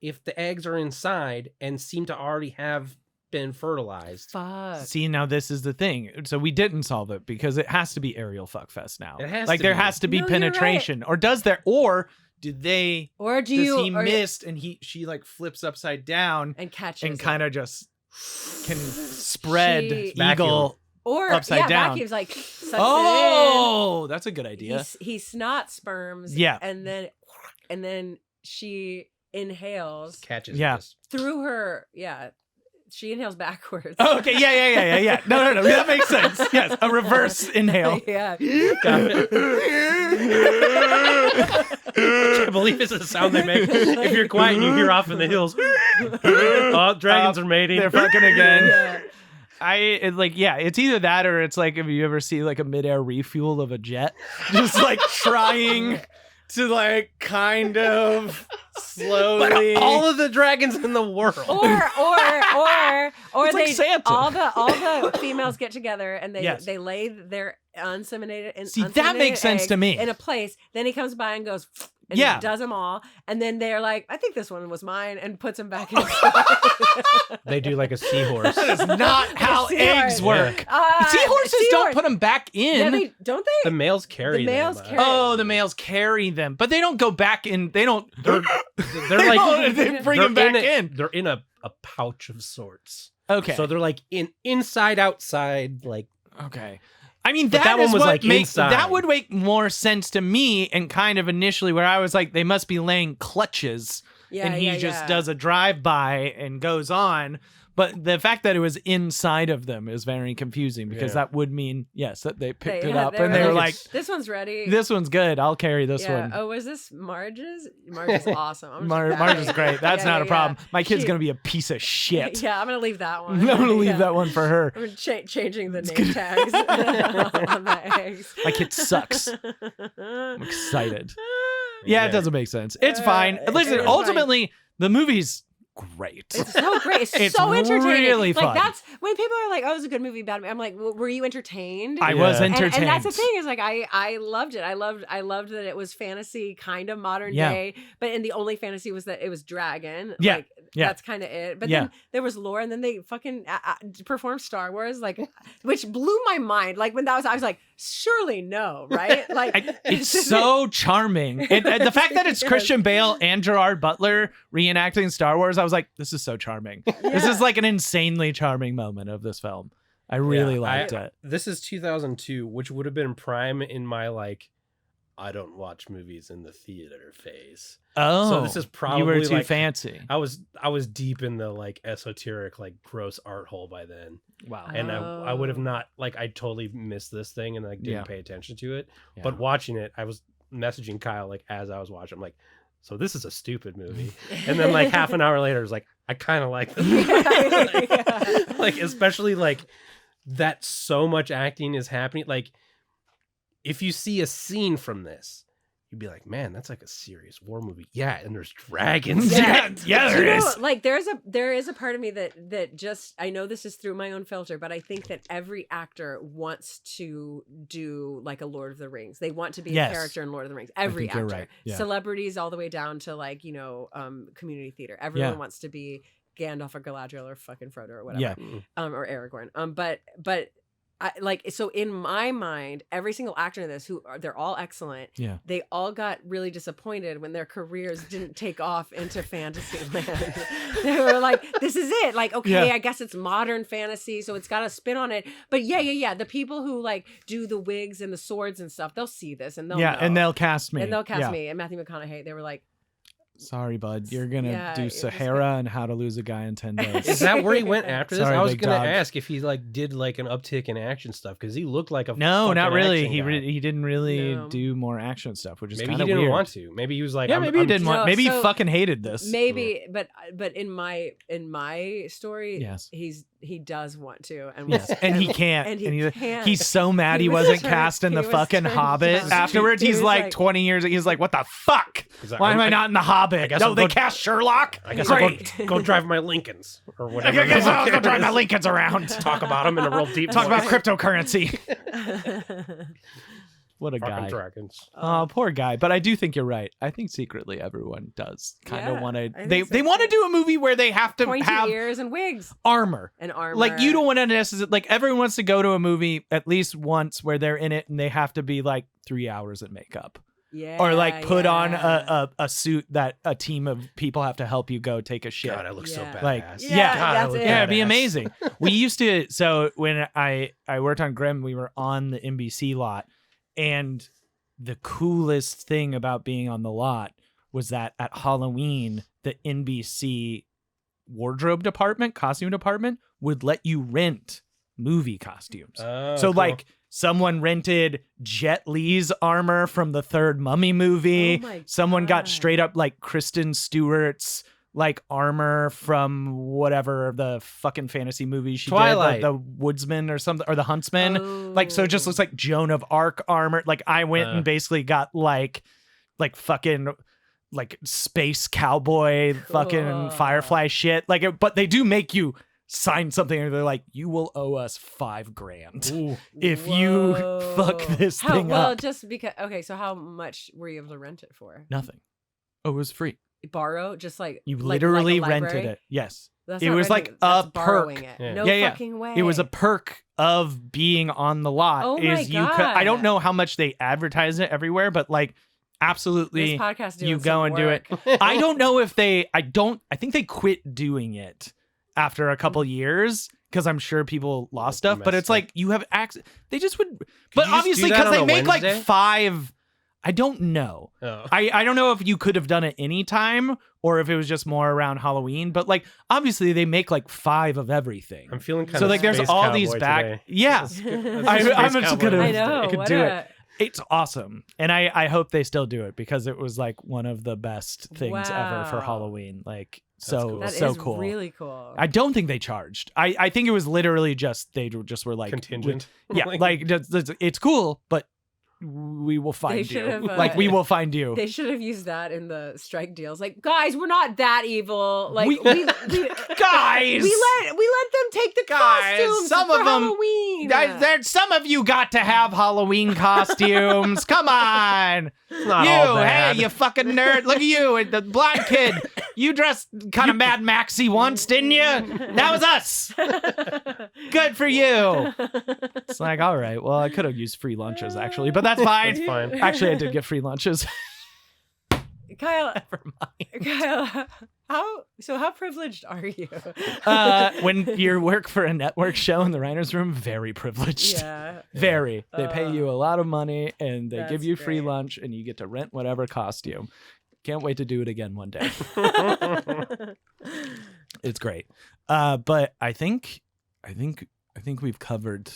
if the eggs are inside and seem to already have been fertilized?
Fuck.
See, now this is the thing. So we didn't solve it because it has to be aerial fuckfest now.
It has
like
to
there
be.
has to be
No, you're
penetration, or does there? Or did they?
Or
Does
you
he mist and she like flips upside down
and catches
and
it.
kind of just can spread
She-
eagle
or
upside down.
vacuums like sucks
Oh, that's a good
it in.
idea.
He snot sperms.
Yeah.
and then she inhales
Catches.
Yeah.
This.
through her. Yeah, she inhales backwards.
Oh, okay, yeah. No, that makes sense. Yes, a reverse inhale.
Yeah.
Got it. I can't believe it's the sound they make. If you're quiet and you hear off in the hills, oh, dragons are mating.
They're fucking again.
Yeah.
It's either that or it's like if you ever see like a midair refuel of a jet, just like trying to like kind of slowly.
But all of the dragons in the world.
Or
It's like
they
Santa.
all the females get together and
Yes.
they lay their unseminated.
See, that makes sense
eggs
to me.
In a place, then he comes by and goes. And
Yeah.
does them all, and then they're like, "I think this one was mine," and puts them back in.
They do like a seahorse.
That is not how
Seahorse.
eggs work.
Uh,
Seahorses don't
seahorse.
put them back in.
Yeah, they don't they?
The males carry
The males
them.
carry-
Oh, the males carry them, but they don't go back in. They don't.
They're like
they bring
they're
them back
in.
in.
They're in a pouch of sorts.
Okay.
So they're like inside, outside, like.
Okay. I mean,
But that
is
one was,
what
like,
makes
inside.
that would make more sense to me, and kind of initially where I was like, they must be laying clutches,
Yeah,
and he
yeah,
just
yeah.
does a drive by and goes on. But the fact that it was inside of them is very confusing because
Yeah.
that would mean yes that they picked
They-
it
yeah,
up
they
and
were
they were
like,
like,
"This one's ready."
"This one's good. I'll carry this
yeah.
one."
Oh, was this Marge's? Marge is awesome. I'm just
Marge
bad.
is great. That's
Yeah,
not a
yeah,
problem.
yeah.
My kid's
She-
gonna be a piece of shit.
Yeah, I'm gonna leave that one.
I'm gonna leave
Yeah.
that one for her.
I'm changing the name tags on my eggs.
My kid sucks. I'm excited. Yeah, it doesn't make sense. It's fine. Listen,
it's
ultimately, the movie's great.
It's so great. It's,
It's
so entertaining.
really fun.
Like that's when people are like, "Oh, it's a good movie, bad movie." I'm like, "Were you entertained?"
I was
Yeah.
entertained.
And that's the thing is like I loved it. I loved that it was fantasy, kind of modern
Yeah.
day, but and the only fantasy was that it was dragon.
Yeah.
Like,
Yeah.
that's kind of it. But
Yeah.
then there was lore, and then they fucking performed Star Wars, like, which blew my mind. Like when that was, I was like, surely no, right? Like
It's so charming. And the fact that it's
Yes.
Christian Bale and Gerard Butler reenacting Star Wars, I was like, this is so charming. This
Yeah.
is like an insanely charming moment of this film. I really liked it.
This is 2002, which would have been prime in my like, I don't watch movies in the theater phase.
Oh,
So this is probably
you were too
like,
fancy.
I was deep in the like esoteric, like gross art hole by then.
Wow.
And I would have
Oh.
not like I totally missed this thing and like didn't
Yeah.
pay attention to it.
Yeah.
But watching it, I was messaging Kyle like as I was watching. I'm like, so this is a stupid movie. And then like half an hour later, I was like, I kind of like this.
Yeah.
Like especially like that so much acting is happening. Like if you see a scene from this, you'd be like, man, that's like a serious war movie. Yeah, and there's dragons.
Yeah, there
You know,
is.
like there is a part of me that just, I know this is through my own filter, but I think that every actor wants to do like a Lord of the Rings. They want to be
Yes.
a character in Lord of the Rings. Every
think you're
actor,
right. Yeah.
celebrities all the way down to like, community theater. Everyone
Yeah.
wants to be Gandalf or Galadriel or fucking Frodo or whatever.
Yeah.
Or Aragorn. But I, like, so in my mind, every single actor in this, they're all excellent.
Yeah.
They all got really disappointed when their careers didn't take off into fantasy land. They were like, this is it. Like, okay,
Yeah.
I guess it's modern fantasy, so it's got a spin on it. But yeah. The people who like do the wigs and the swords and stuff, they'll see this and they'll know.
And they'll cast me.
And they'll cast
Yeah.
me. And Matthew McConaughey, they were like,
Sorry, bud. You're gonna
Yeah,
do
it was
Sahara and How to Lose a Guy in 10 Days.
Is that where he went after this?
Sorry,
I was
big
gonna
dog.
ask if he like did like an uptick in action stuff because he looked like a
No,
fucking
not really.
action
He
guy.
he didn't really
No.
do more action stuff, which is
Maybe
kind
he
of
didn't
weird.
want to. Maybe he was like,
Yeah, maybe he didn't want.
No,
Maybe he
so-
fucking hated this.
maybe, but in my story,
Yes.
he does want to, and
Yes, and he can't.
and
And
he can't.
he's so mad he
He was
wasn't
turned-
cast in
he
the
was
fucking
turned
Hobbit.
down.
Afterwards,
He
he's
was
like
like-
20 years. He's like, what the fuck?
He's like,
Why am I not in the Hobbit.
guess
No,
I'll
they
go-
cast Sherlock.
I guess
Great.
I'll go drive my Lincolns or
I
whatever.
guess I'll go drive my Lincolns around.
Talk about them in a real deep
Talk about
voice.
cryptocurrency. What a
Fucking
guy.
dragons.
Oh, poor guy. But I do think you're right. I think secretly everyone does kind of
Yeah,
want
I
to.
think
They
so,
want to
too.
do a movie where they have to
Pointy
have
ears and wigs
armor.
and armor.
Like you don't want to necessarily like everyone wants to go to a movie at least once where they're in it and they have to be like 3 hours in makeup.
Yeah,
Or like put on
yeah.
a suit that a team of people have to help you go take a shit.
God, I look so
Yeah.
badass.
Like,
Yeah,
God, I
that's
look
it.
Yeah, it'd be
badass.
amazing. We used to. So when I worked on Grimm, we were on the NBC lot, and the coolest thing about being on the lot was that at Halloween, the NBC wardrobe department, costume department, would let you rent movie costumes.
Oh,
So
cool.
like someone rented Jet Li's armor from the third Mummy movie.
Oh my
Someone got
God.
straight up like Kristen Stewart's like armor from whatever the fucking fantasy movie she
Twilight.
did, the Woodsman or something, or the Huntsman. Like, so it just looks like Joan of Arc armor. Like I went and basically got like fucking like space cowboy fucking
Cool.
Firefly shit. Like, but they do make you sign something and they're like, you will owe us $5,000
Ooh.
if you fuck
Whoa.
this
How,
thing
well,
up.
just because. Okay, so how much were you able to rent it for?
Nothing. Oh, it was free.
Borrow, just like
You
like
literally
a
rented
library?
it. Yes.
That's
It
not
was like
renting, that's
a
borrowing
perk.
It.
Yeah.
No
Yeah.
fucking way.
It was a perk of being on the lot.
Oh my
is you could, I don't
God.
know how much they advertise it everywhere, but like absolutely
This podcast doing
you go
some
and do it.
work.
I don't know if I think they quit doing it after a couple years because I'm sure people lost stuff, but it's
Messed up.
like you have access. They just would, but
you just
obviously
do that
because
on
they
a
make like
Wednesday?
5. I don't know.
Oh.
I don't know if you could have done it anytime or if it was just more around Halloween, but like obviously they make like 5 of everything.
I'm feeling kind
So
of
like there's
space
all
cowboy
these back.
today.
Yeah. I'm just
Space
gonna
cowboy
I know.
Wednesday.
could
What
do
a,
it. It's awesome. And I hope they still do it because it was like one of the best things ever for
Wow.
Halloween. Like
That's cool.
that
so
is
cool.
really cool.
I don't think they charged. I think it was literally just they just were like
Contingent.
yeah, like it's cool, but we will find you.
should have,
Like we will find you.
They should have used that in the strike deals. Like, guys, we're not that evil. Like,
We-
we
Guys,
let them take the
Guys,
costumes
some
for
of 'em-
Halloween.
some of you got to have Halloween costumes. Come on.
Not
you,
all bad.
hey, you fucking nerd. Look at you, the blind kid. You dressed kind of Mad Maxy once, didn't you? That was us. Good for you. It's like, all right, well, I could have used free lunches, actually, but that's fine.
It's fine.
Actually, I did get free lunches.
Kyle,
Never mind.
Kyle, how privileged are you?
When you work for a network show in the writer's room, very privileged.
Yeah.
Very. They pay you a lot of money and they give
That's
you free
great.
lunch and you get to rent whatever costume. Can't wait to do it again one day. It's great. But I think we've covered.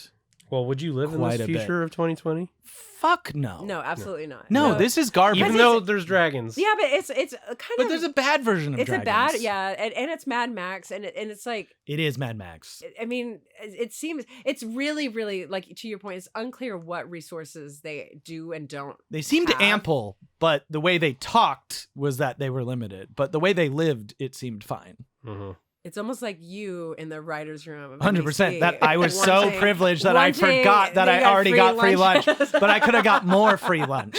Well, would you live in
Quite
this
a bit.
future of 2020?
Fuck no.
No, absolutely not.
No, this is garbage.
Even though there's dragons.
Yeah, but it's kind
but
of.
there's a bad version of
It's
dragons.
a bad, yeah, and it's Mad Max, and it's like,
It is Mad Max.
I mean, it seems it's really, really like to your point. It's unclear what resources they do and don't.
They seemed
have.
ample, but the way they talked was that they were limited. But the way they lived, it seemed fine.
Mm-hmm.
It's almost like you in the writers' room. of
100%.
NBC,
That I was so
wanting-
privileged that I
wanting-
forgot that
they
I
got
already got free lunch,
lunches.
but I could have got more free lunch.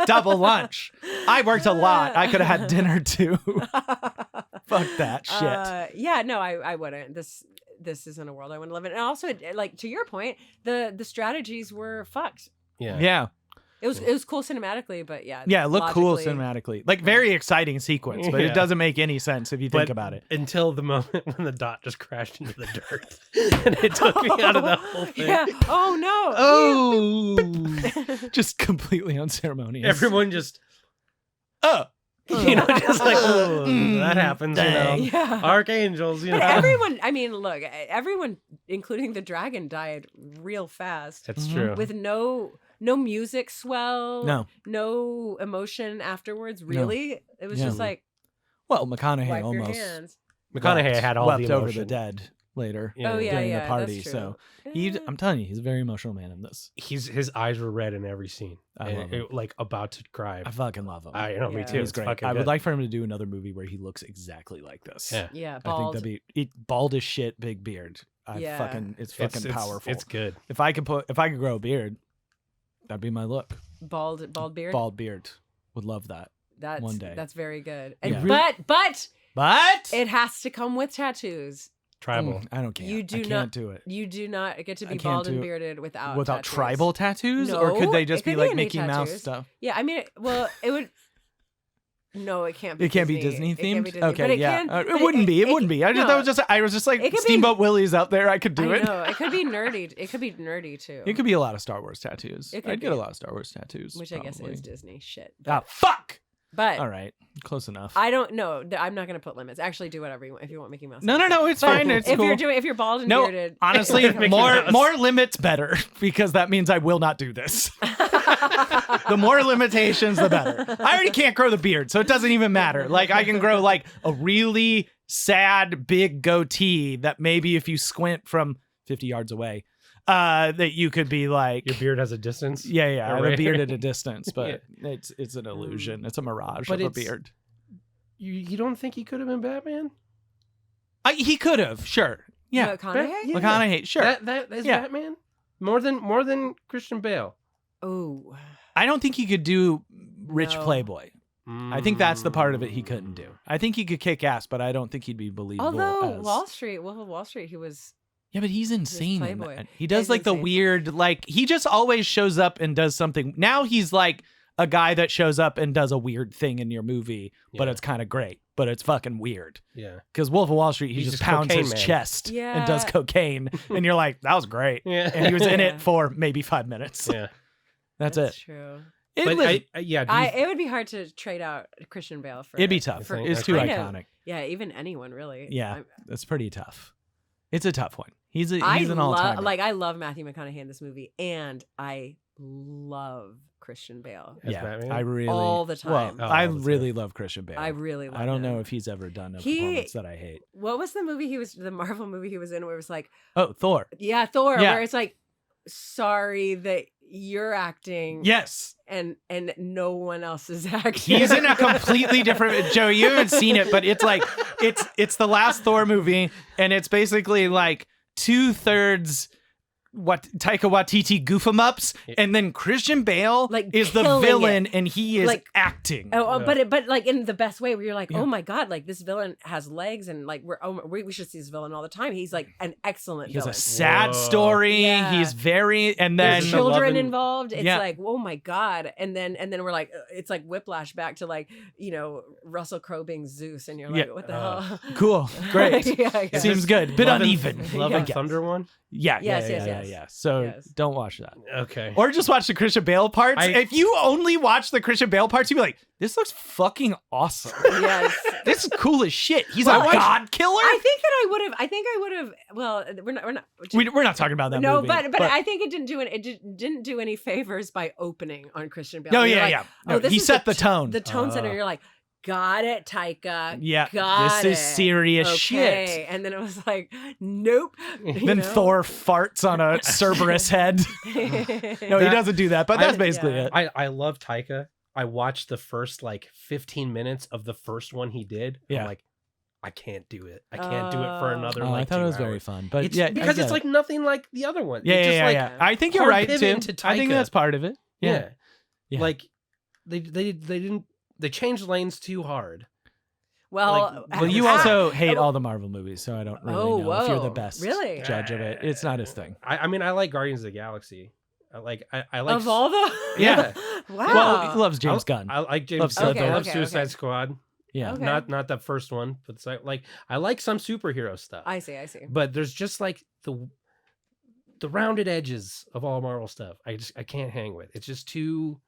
Double lunch. I worked a lot. I could have had dinner too. Fuck that shit.
Yeah, no, I wouldn't. This isn't a world I want to live in. And also, like to your point, the strategies were fucked.
Yeah.
Yeah.
It was cool cinematically, but yeah.
Yeah, it looked cool
logically-
cinematically. Like very exciting sequence, but
Yeah.
it doesn't make any sense if you think about it.
Until the moment when the dot just crashed into the dirt. And it took me out of the whole thing.
Yeah. Oh no.
Oh, just completely unceremonious.
Everyone just,
Oh,
you know, just like, oh,
Mm,
that happens, you know.
dang.
Yeah.
Archangels, you
But
know.
everyone, I mean, look, everyone, including the dragon, died real fast
That's
Mhm.
true.
with no music swell,
No.
emotion afterwards. Really, it was
Yeah.
just like
Well, McConaughey
wipe your
almost
hands.
McConaughey
wept-
had all
wept
the
over
emotion.
the dead. later
Yeah.
Oh yeah,
during
yeah,
the party.
that's true.
So
Eh.
I'm telling you, he's a very emotional man in this.
His eyes were red in every scene.
I love him.
Like about to cry.
I fucking love him.
I know, me
Yeah.
too.
He's
It's
great.
fucking
I would
good.
like for him to do another movie where he looks exactly like this.
Yeah.
Yeah,
I think
bald.
that'd be bald as shit, big beard.
Yeah.
It's fucking powerful.
It's good.
If I could grow a beard, that'd be my look.
bald beard.
Bald beard. Would love that.
That's
one day.
That's very good.
Yeah.
And, but
But
it has to come with tattoos.
Tribal.
I don't care.
You do
I can't
not
do it.
You do not get to
I
be
can't
bald and
do it
bearded without tattoos.
tribal tattoos, or could
No,
they just
it
be
could
like
be any
Mickey Mouse
tattoos.
stuff?
Yeah, I mean, well, it would. No, it can't be.
It can't be
Disney.
Disney
It can't
themed.
be Disney,
Okay,
but it
yeah,
can-
it
but
wouldn't be. It wouldn't be. I was just like
It could be-
Steamboat Willie's out there. I could do
I
it.
know it could be nerdy. It could be nerdy too.
It could be a lot of Star Wars tattoos.
It could
I'd get a
be.
lot of Star Wars tattoos,
which I guess
probably.
is Disney shit.
Ah, fuck.
But
All right, close enough.
I don't know. I'm not going to put limits. Actually, do whatever you want if you want Mickey Mouse.
No, it's fine. It's
if
cool.
if you're bald and
No,
bearded,
honestly,
Mickey
more
Mouse.
limits better, because that means I will not do this. The more limitations, the better. I already can't grow the beard, so it doesn't even matter. Like, I can grow like a really sad big goatee that maybe if you squint from 50 yards away, that you could be like,
Your beard has a distance.
yeah, I have a
Array.
beard at a distance, but it's an illusion. It's a mirage
But
of a
it's-
beard.
You don't think he could have been Batman?
He could have, sure. Yeah.
McConaughey.
Yeah.
McConaughey, sure.
That is
Yeah.
Batman. More than Christian Bale.
Oh,
I don't think he could do rich
No.
playboy. I think that's the part of it he couldn't do. I think he could kick ass, but I don't think he'd be believable.
although
as...
Wolf of Wall Street, he was.
Yeah, but he's insane. In
Playboy.
that. He does
He's
like the
insane.
weird, like he just always shows up and does something. Now he's like a guy that shows up and does a weird thing in your movie, but
Yeah.
it's kind of great, but it's fucking weird.
Yeah.
Because Wolf of Wall Street, he
He's
just
just
pounds
cocaine
his
man.
chest and does
Yeah.
cocaine, and you're like, that was great.
Yeah.
And he was in
Yeah.
it for maybe 5 minutes.
Yeah.
That's it.
True.
But
Listen,
yeah. Do you,
It would be hard to trade out Christian Bale for.
it'd be tough.
for-
It's
for
too
kind of-
iconic.
Yeah, even anyone really.
Yeah, that's pretty tough. It's a tough one. He's an
I
all-timer.
love Matthew McConaughey in this movie, and I love Christian Bale.
as
yeah,
Batman?
I really
All the time.
Well,
Oh,
I
all the time.
really love Christian Bale.
I really love
I don't
him.
know if he's ever done a
He-
performance that I hate.
What was the movie the Marvel movie he was in where it was like,
Oh, Thor.
yeah, Thor,
Yeah.
where it's like, sorry that you're acting,
Yes.
and no one else is acting.
He's in a completely different Joe, you haven't seen it, but it's like it's the last Thor movie, and it's basically like 2/3 what Taika Waititi goof 'em ups, and then Christian Bale
Like,
is the
killing
villain,
it.
and he is
Like-
acting.
Oh, but like in the best way, where you're like,
Yeah.
oh my god, like this villain has legs, and like we should see this villain all the time. He's like an excellent
He has
villain.
a sad
Whoa.
story.
Yeah.
He's very, and then
There's
the love
children
and-
involved. It's
Yeah.
like, oh my god, and then we're like, it's like whiplash back to like Russell Crowe being Zeus, and you're like,
Yeah.
what the hell?
cool, great.
Yeah.
Seems good. Bit
Love and-
uneven.
Love
I
and
guess.
Thunder one.
Yeah,
Yes,
yeah.
yes.
So
Yes.
don't watch that.
Okay.
Or just watch the Christian Bale parts.
I-
If you only watch the Christian Bale parts, you'd be like, this looks fucking awesome.
Yes.
This is cool as shit. He's
Well,
a
I-
god killer.
I think I would have. Well, we're not.
We're not talking about that
no,
movie.
but I think it didn't do any favors by opening on Christian Bale.
No,
You're
yeah,
like,
yeah.
oh,
No,
this
he
is
set the tone.
The tone setter. You're like, got it, Taika.
Yeah,
got
this is
it.
serious
Okay.
shit.
And then it was like, nope.
Then Thor farts on a Cerberus head. No, he
That-
doesn't do that, but that's
I-
basically
yeah.
it.
I love Taika. I watched the first like 15 minutes of the first one he did.
Yeah.
I'm like, I can't do it. I can't do it for another.
Oh,
like
I thought
2
it was very
hours.
fun, but
It's
yeah,
because
I
it's
get
like
it.
nothing like the other one.
yeah,
It's
yeah,
just
yeah,
like
yeah. I think you're
hard
right too.
pivot to
I think
Taika.
that's part of it.
yeah.
Yeah.
Like they changed lanes too hard.
Well,
Well, you
ah,
also hate all the Marvel movies, so I don't really
Oh,
know if you're the
whoa.
best
Really?
judge of it. It's not his thing.
I mean I like Guardians of the Galaxy. I like
of all the
Yeah.
wow.
Well, he loves James Gunn.
I like James
Loves
Gunn.
Slither.
I love
Okay,
Suicide
okay.
Squad.
Yeah.
Okay.
Not the first one, but it's like I like some superhero stuff.
I see.
But there's just like the rounded edges of all Marvel stuff. I can't hang with. It's just too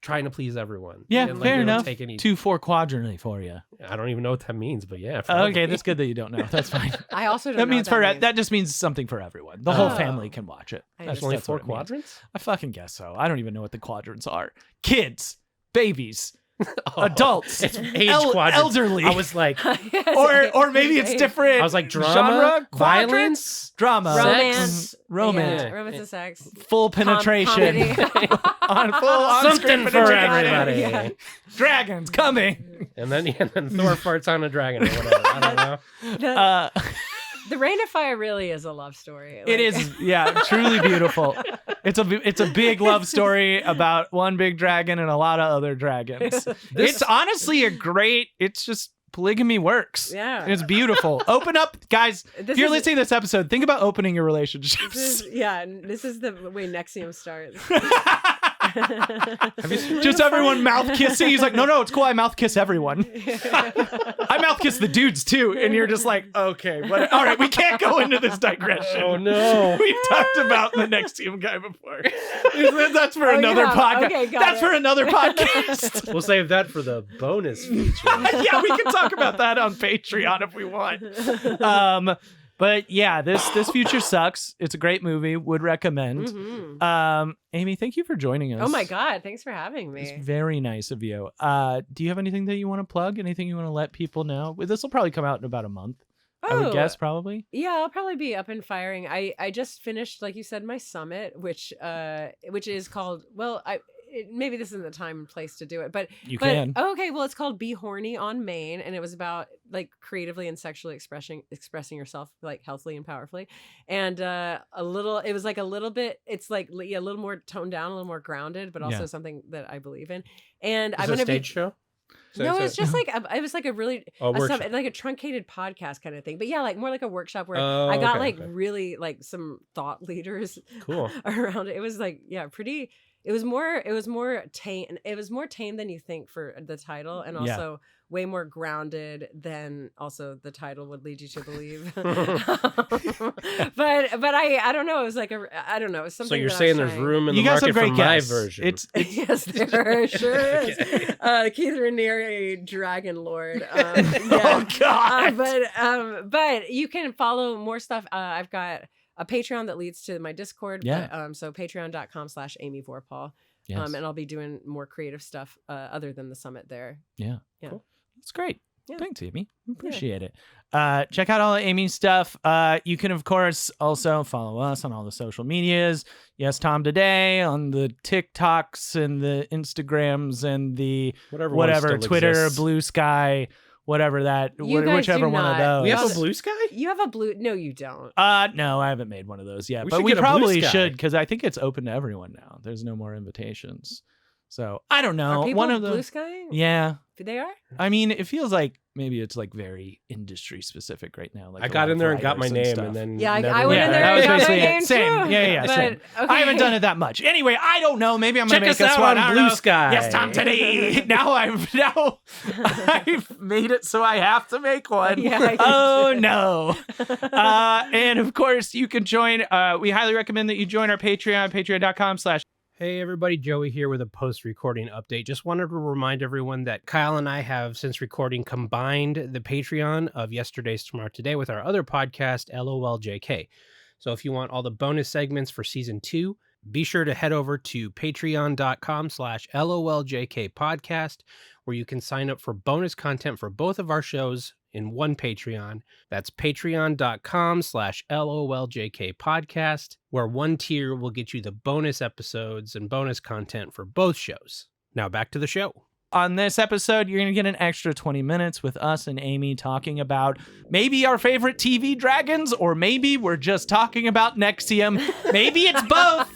trying to please everyone.
Yeah,
And, like,
fair
they don't
enough.
take any-
2-4 quadrantly for you.
I don't even know what that means, but yeah.
Okay,
probably.
that's good that you don't know. That's fine.
I also don't
That
know
means
what
for that just means something for everyone. The whole
Oh.
family can watch it.
I
There's only
That's
4
what it means.
quadrants.
I fucking guess so. I don't even know what the quadrants are. Kids, babies, adults,
It's age quadrant.
elderly.
I was like,
or maybe it's different.
I was like drama,
genre,
violence,
drama,
Romance.
romance,
Yeah, romance and sex.
full penetration,
Comedy.
on full on-screen
something for
penetration.
everybody.
Yeah.
Dragons coming.
And then Thor farts on a dragon or whatever. I don't know.
The Reign of Fire really is a love story.
It is, yeah, truly beautiful. It's a big love story about one big dragon and a lot of other dragons. It's honestly it's just polygamy works.
Yeah.
It's beautiful. Open up, guys. If you're listening to this episode, think about opening your relationships.
This is the way Nexium starts.
Have you seen
Just everyone mouth kissing. He's like, no, it's cool. I mouth kiss everyone. I mouth kiss the dudes too. And you're just like, okay, all right, we can't go into this digression.
Oh no.
We've talked about the Nexium guy before. That's for another podcast.
Okay,
That's for another podcast.
We'll save that for the bonus feature.
Yeah, we can talk about that on Patreon if we want. But yeah, this Future sucks. It's a great movie. Would recommend.
Mm-hmm.
Amy, thank you for joining us.
Oh my God, thanks for having me.
It's very nice of you. Do you have anything that you want to plug? Anything you want to let people know? This will probably come out in about a month. I would guess probably.
Yeah, I'll probably be up and firing. I just finished, like you said, my summit, which is called, maybe this isn't the time and place to do it, but
you can.
Okay, well, it's called Be Horny on Main, and it was about like creatively and sexually expressing yourself like healthily and powerfully, and it was like a little bit. It's like a little more toned down, a little more grounded, but also something that I believe in. And I'm gonna
stage show.
No, it's just like it was like a really
workshop.
like a truncated podcast kind of thing. But yeah, like more like a workworkshop where I got really like some thought leaders
cool
around it. It was like pretty. It was more tame. It was more tame than you think for the title, and also way more grounded than also the title would lead you to believe. But I don't know. It was like I don't know. It was something.
So you're saying there's room in the market for my version?
It's
yes, there sure is. Keith Raniere, Dragon Lord.
Oh God!
But you can follow more stuff. I've got a Patreon that leads to my Discord.
Yeah.
So patreon.com/Amy Vorpahl.
Yes.
And I'll be doing more creative stuff other than the summit there.
Yeah.
Yeah.
Cool. That's great.
Yeah.
Thanks, Amy. Appreciate it. Check out all of Amy's stuff. You can, of course, also follow us on all the social medias. Yes, Tom Today on the TikToks and the Instagrams and the whatever Twitter,
exists.
Blue Sky. Whatever that, whichever one of those.
We have a Blue Sky?
You have a blue? No, you don't.
No, I haven't made one of those yet.
We
but
should
we
get a Blue
probably
Sky.
should because I think it's open to everyone now. There's no more invitations. So I don't know.
Are people
One of
Blue
the
Sky?
yeah.
They are.
I mean, it feels like maybe it's like very industry specific right now. Like
I got in there and got my name, and then
I went in there
that was
and got my
basically
name
it. Same.
too.
Yeah,
But,
same.
okay.
I haven't done it that much. Anyway, I don't know. Maybe I'm
Check
gonna
us
make this
out
one.
on
I don't
Blue
know.
Sky.
Yes, Tom Today. Now I've made it so I have to make one.
Yeah,
oh no. And of course you can join. We highly recommend that you join our Patreon, patreon.com/.
Hey everybody, Joey here with a post-recording update. Just wanted to remind everyone that Kyle and I have, since recording, combined the Patreon of Yesterday's Tomorrow Today with our other podcast, LOLJK. So if you want all the bonus segments for season 2, be sure to head over to patreon.com/LOLJK podcast, where you can sign up for bonus content for both of our shows in one Patreon. That's patreon.com/LOLJK podcast, where one tier will get you the bonus episodes and bonus content for both shows. Now back to the show.
On this episode, you're going to get an extra 20 minutes with us and Amy talking about maybe our favorite TV dragons, or maybe we're just talking about Nexium. Maybe it's both.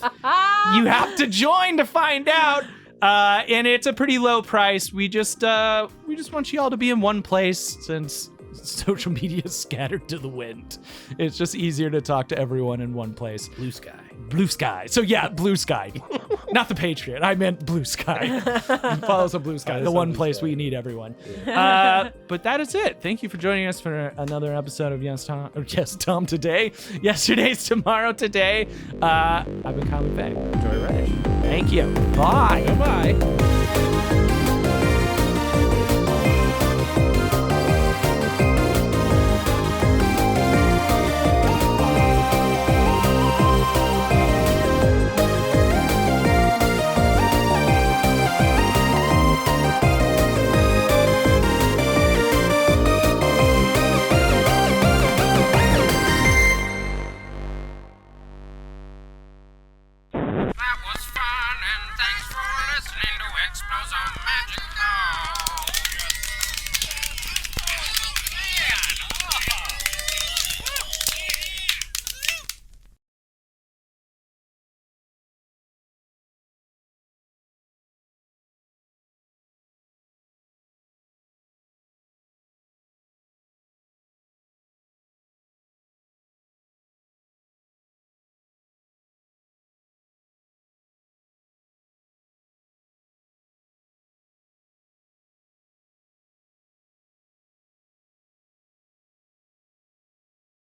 You have to join to find out. And it's a pretty low price. We just want you all to be in one place since social media is scattered to the wind. It's just easier to talk to everyone in one place.
Blue Sky.
Blue Sky. So yeah, Blue Sky. Not the Patreon. I meant Blue Sky. Follow us on Blue Sky, the one place we need everyone. But that is it. Thank you for joining us for another episode of Yes Tom Today. Yesterday's Tomorrow Today. I've been Kyle McVeigh.
Joey Reddish.
Thank you. Bye.
Bye-bye.